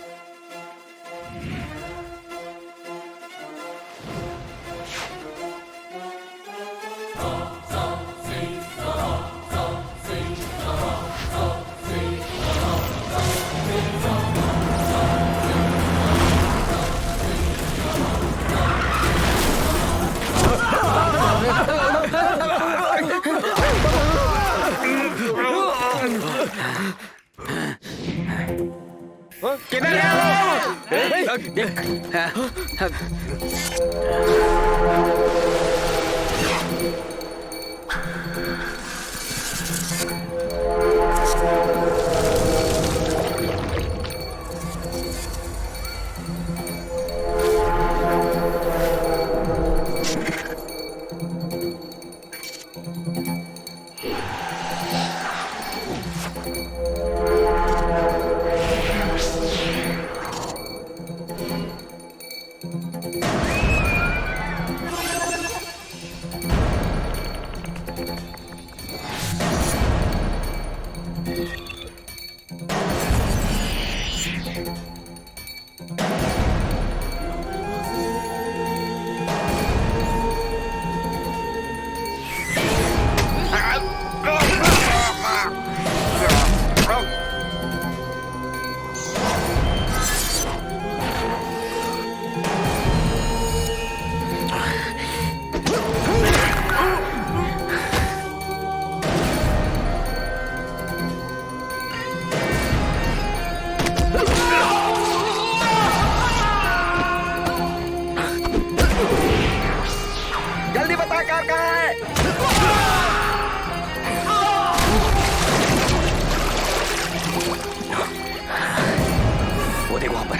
सरकार कहाँ है? वो देखो वहां पर।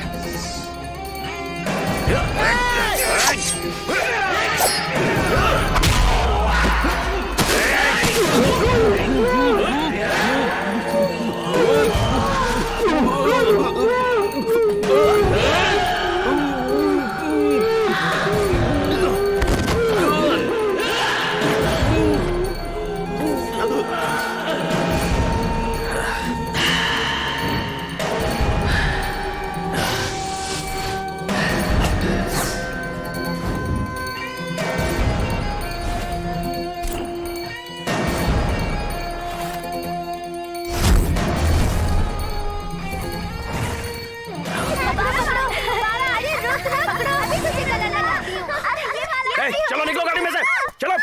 चलो निकलो गाड़ी में से, चलो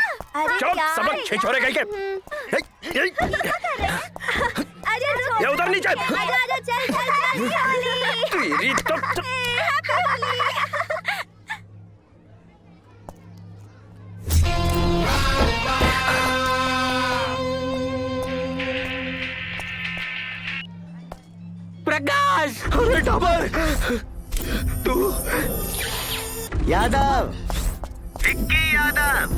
चलो, सबक छिछोरे कहीं के। ये उधर नीचे। तेरी तो प्रकाश, अरे डबर, तू यादव, विक्की यादव,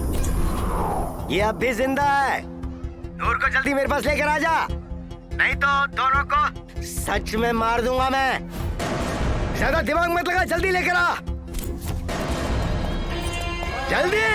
ये अब भी जिंदा है। नूर को जल्दी मेरे पास लेकर आ जा, नहीं तो दोनों को सच में मार दूंगा मैं। ज्यादा दिमाग मत लगा, जल्दी लेकर आ, जल्दी।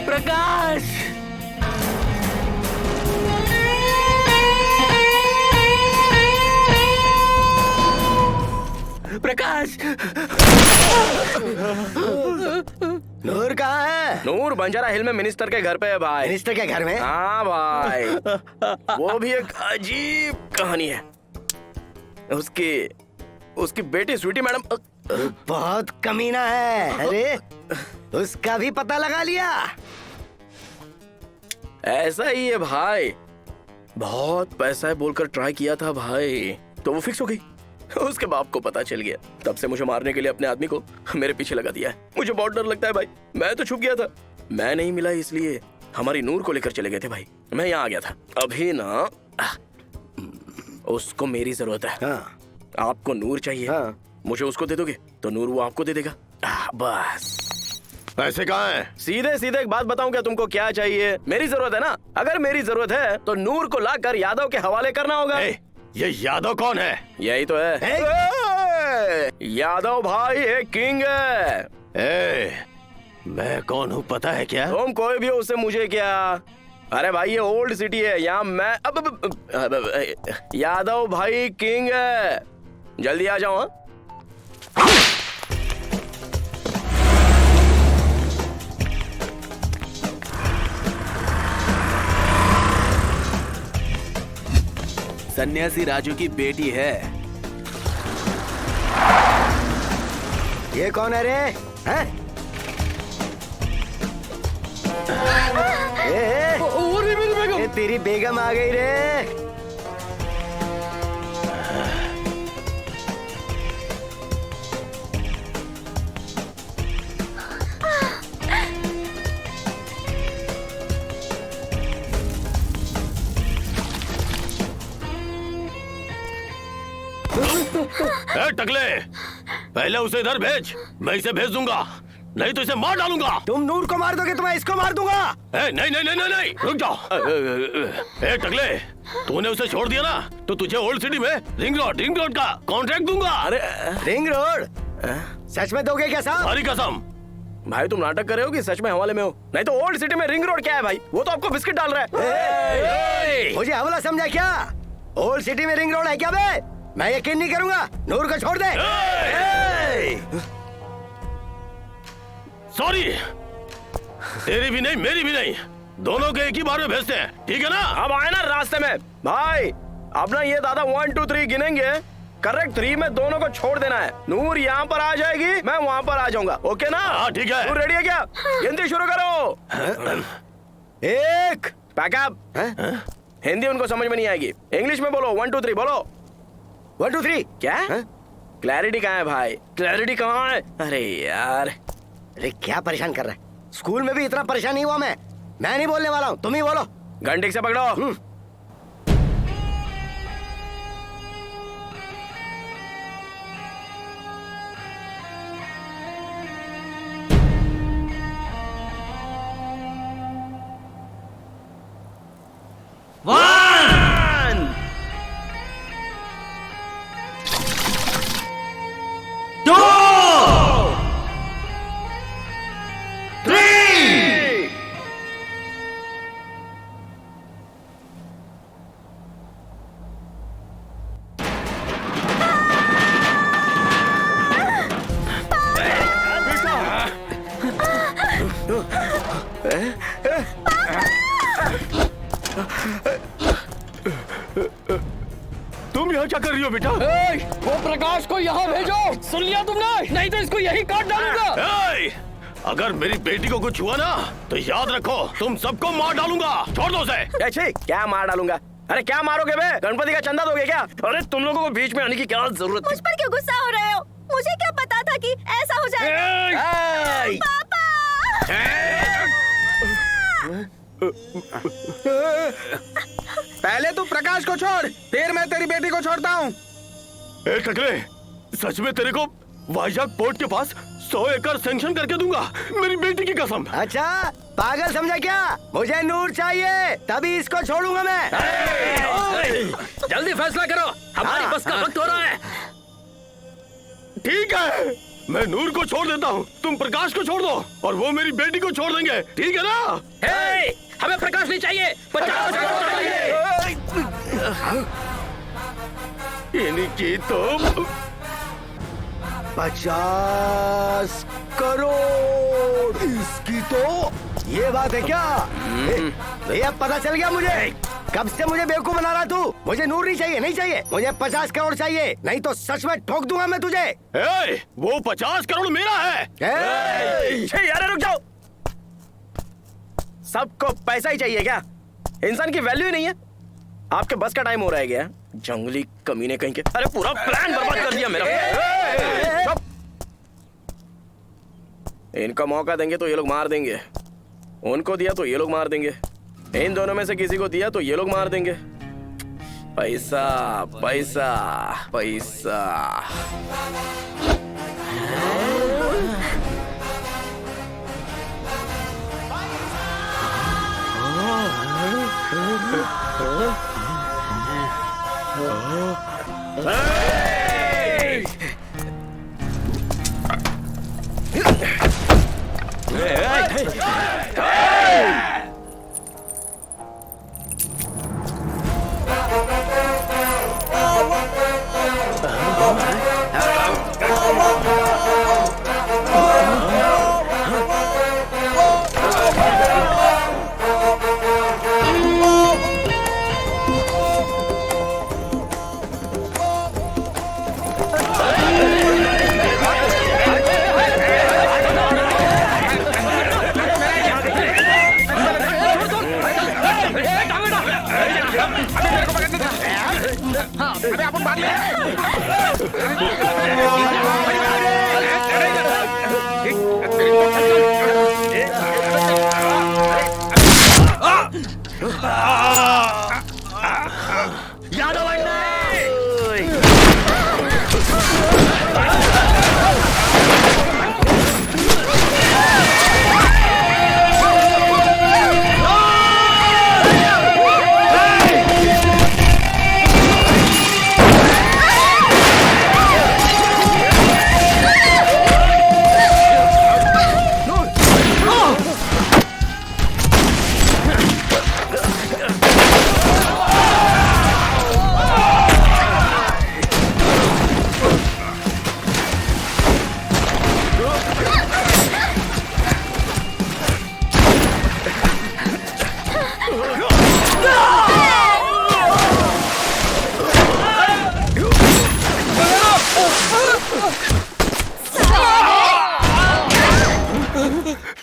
प्रकाश, प्रकाश, नूर कहाँ है? नूर बंजारा हिल में मिनिस्टर के घर पे है भाई। मिनिस्टर के घर में? हाँ भाई। वो भी एक अजीब कहानी है। उसकी बेटी स्वीटी मैडम बहुत कमीना है। अरे उसका भी पता लगा लिया? ऐसा ही है भाई, बहुत पैसा है बोलकर ट्राई किया था भाई, तो वो फिक्स हो गई। उसके बाप को पता चल गया, तब से मुझे मारने के लिए अपने आदमी को मेरे पीछे लगा दिया है। मुझे बहुत डर लगता है भाई, मैं तो छुप गया था। मैं नहीं मिला इसलिए हमारी नूर को लेकर चले गए थे भाई। मैं यहाँ आ गया था। अभी ना उसको मेरी जरूरत है। हाँ। आपको नूर चाहिए। हाँ। मुझे उसको दे दोगे तो नूर वो आपको दे देगा। बस। पैसे कहाँ हैं? सीधे सीधे एक बात बताऊं क्या तुमको क्या चाहिए? मेरी जरूरत है ना, अगर मेरी जरूरत है तो नूर को लाकर यादव के हवाले करना होगा। ये यादव कौन है? यही तो है। यादव भाई एक किंग है। मैं कौन हूँ पता है क्या? तुम कोई भी हो उससे मुझे क्या। अरे भाई ये ओल्ड सिटी है, यहाँ मैं अब यादव भाई किंग है। जल्दी आ जाओ। सन्यासी राजू की बेटी है। ये कौन है रे? हैं? ये तेरी बेगम आ गई रे। टकले, पहले उसे इधर भेज, मैं इसे भेज दूंगा। नहीं तो इसे मार डालूंगा। तुम नूर को मार दोगे तो मैं इसको मार दूंगा। नहीं नहीं नहीं नहीं नहीं, रुक जाओ। ए टकले, तूने उसे छोड़ दिया ना तो तुझे ओल्ड सिटी में रिंग रोड का कॉन्ट्रैक्ट दूंगा। अरे रिंग रोड सच में दोगे क्या साहब? हरी कसम। भाई तुम नाटक कर रहे हो कि सच में हवाले में हो? नहीं तो ओल्ड सिटी में रिंग रोड क्या है भाई? वो तो आपको बिस्किट डाल रहा है। मुझे हवाला समझा क्या? ओल्ड सिटी में रिंग रोड है क्या बे? मैं यकीन नहीं करूंगा। नूर को छोड़ दे। सॉरी, तेरी भी नहीं मेरी भी नहीं, दोनों के एक ही बार में भेजते हैं, ठीक है ना? अब आए ना रास्ते में भाई, अपना ये दादा 1 2 3 गिनेंगे, करेक्ट 3 में दोनों को छोड़ देना है। नूर यहाँ पर आ जाएगी, मैं वहाँ पर आ जाऊंगा, ओके ना? हाँ ठीक है। नूर रेडी है क्या? गिनती शुरू करो। 1 पैकअप। हिंदी उनको समझ में नहीं आएगी, इंग्लिश में बोलो। 1 2 3 बोलो। 1 2 3 क्या? क्लैरिटी कहाँ है भाई? क्लैरिटी कहाँ है? अरे यार, अरे क्या परेशान कर रहा है? स्कूल में भी इतना परेशान नहीं हुआ मैं नहीं बोलने वाला हूँ, तुम ही बोलो। घंटी से पकड़ो। तुम यहाँ क्या कर रही हो बेटा? वो प्रकाश को यहाँ भेजो। सुन लिया तुमने? नहीं तो इसको यही काट डालूंगा। अगर मेरी बेटी को कुछ हुआ ना तो याद रखो, तुम सबको मार डालूंगा। छोड़ दो उसे। क्या मार डालूंगा? अरे क्या मारोगे बे? गणपति का चंदा दोगे क्या? अरे तुम लोगों को बीच में आने की क्या जरूरत मुझ पर क्यों गुस्सा हो रहे हो? मुझे क्या पता था कि ऐसा हो जाएगा। पापा! पहले तू प्रकाश को छोड़, फिर मैं तेरी बेटी को छोड़ता हूँ। ए टकले, सच में तेरे को वाइजाग पोर्ट के पास 100 एकड़ सैंक्शन करके दूंगा, मेरी बेटी की कसम। अच्छा पागल समझा क्या? मुझे नूर चाहिए, तभी इसको छोड़ूंगा मैं। जल्दी फैसला करो, हमारी बस का वक्त हो रहा है। ठीक है, मैं नूर को छोड़ देता हूँ, तुम प्रकाश को छोड़ दो और वो मेरी बेटी को छोड़ देंगे, ठीक है ना? हमें प्रकाश नहीं चाहिए, 50 चाहिए। इनकी तो 50 करोड़, इसकी तो ये बात है क्या? भैया पता चल गया मुझे, कब से मुझे बेवकूफ बना रहा तू। मुझे नूर नहीं चाहिए, नहीं चाहिए, मुझे 50 करोड़ चाहिए, नहीं तो सच में ठोक दूंगा मैं तुझे। वो 50 करोड़ मेरा है। यार रुक जाओ, सबको पैसा ही चाहिए क्या? इंसान की वैल्यू ही नहीं है। आपके बस का टाइम हो रहा है क्या? जंगली कमीने कहीं के। अरे पूरा प्लान बर्बाद कर दिया मेरा। इनका मौका देंगे तो ये लोग मार देंगे, उनको दिया तो ये लोग मार देंगे, इन दोनों में से किसी को दिया तो ये लोग मार देंगे। पैसा पैसा पैसा।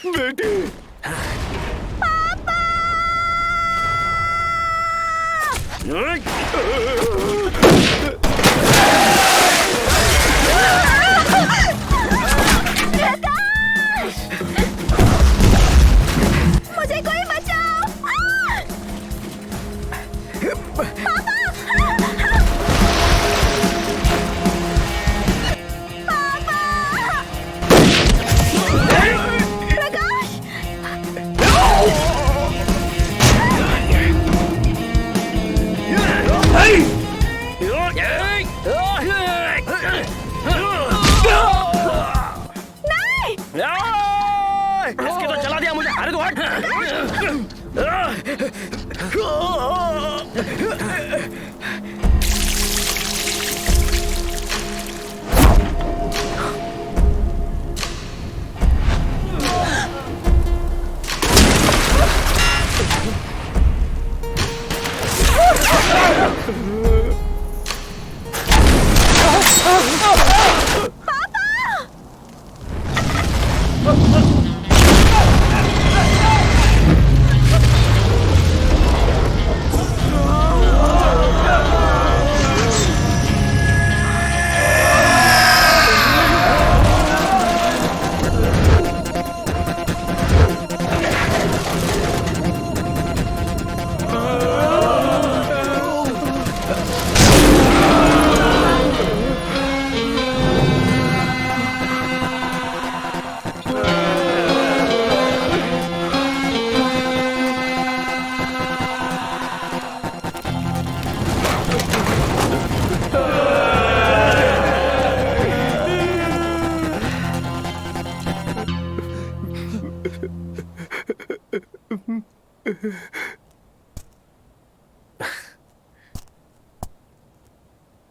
बेटी मुझे कोई बचाओ। इसकी तो चला दिया मुझे। अरे तो हट।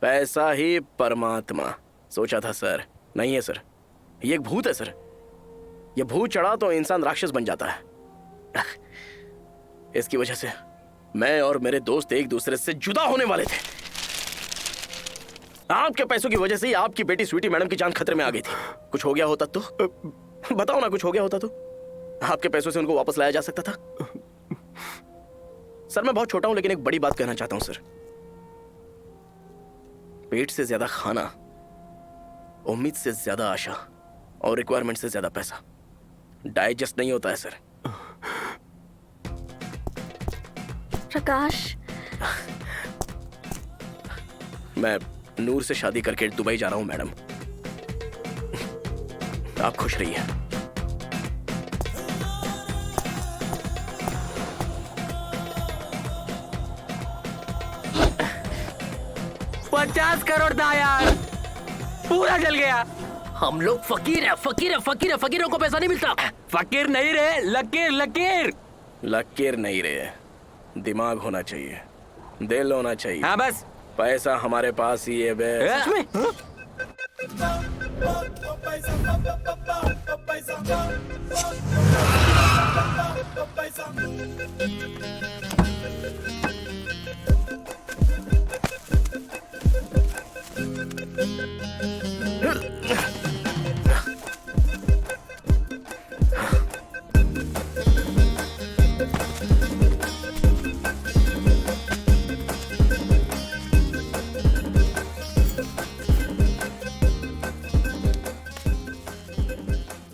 पैसा ही परमात्मा। सोचा था सर, नहीं है सर, ये एक भूत है सर। ये भूत चढ़ा तो इंसान राक्षस बन जाता है। इसकी वजह से मैं और मेरे दोस्त एक दूसरे से जुदा होने वाले थे। आपके पैसों की वजह से ही आपकी बेटी स्वीटी मैडम की जान खतरे में आ गई थी। कुछ हो गया होता तो बताओ ना, कुछ हो गया होता तो आपके पैसों से उनको वापस लाया जा सकता था। सर मैं बहुत छोटा हूं लेकिन एक बड़ी बात कहना चाहता हूं सर। पेट से ज्यादा खाना, उम्मीद से ज्यादा आशा और रिक्वायरमेंट से ज्यादा पैसा डाइजेस्ट नहीं होता है सर। प्रकाश, मैं नूर से शादी करके दुबई जा रहा हूं मैडम। आप खुश रहिए। $50 करोड़ था यार, पूरा जल गया। हम लोग फकीर है, फकीर है, फकीर है। फकीरों को पैसा नहीं मिलता। फकीर नहीं रहे, लकीर लकीर। लकीर नहीं रहे, दिमाग होना चाहिए, दिल होना चाहिए। हाँ बस, पैसा हमारे पास ही है बे। सच में?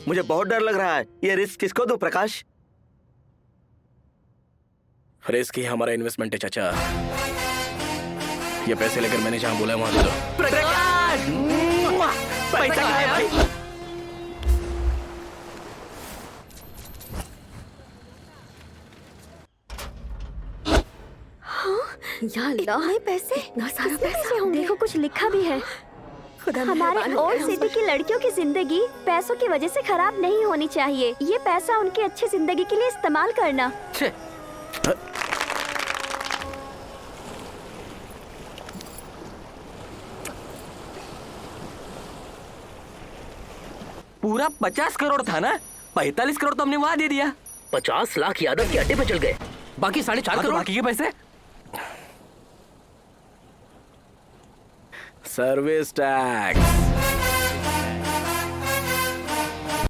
मुझे बहुत डर लग रहा है। ये रिस्क किसको दूं प्रकाश? रिस्क ही हमारा इन्वेस्टमेंट है चाचा। ये पैसे लेकर मैंने जहां बोला वहां दे दो। प्रकाश, पैसा कहाँ है भाई? या अल्लाह, नहीं पैसे, इतना सारा पैसे होंगे। देखो कुछ लिखा भी है। हमारे ओल्ड सिटी की लड़कियों की जिंदगी पैसों की वजह से खराब नहीं होनी चाहिए। ये पैसा उनकी अच्छी जिंदगी के लिए इस्तेमाल करना। पूरा 50 करोड़ था ना? 45 करोड़ तो हमने वहां दे दिया। 50 लाख यादव के अड्डे पे चल गए। बाकी 4.5 करोड़ बाकी के पैसे? Service tax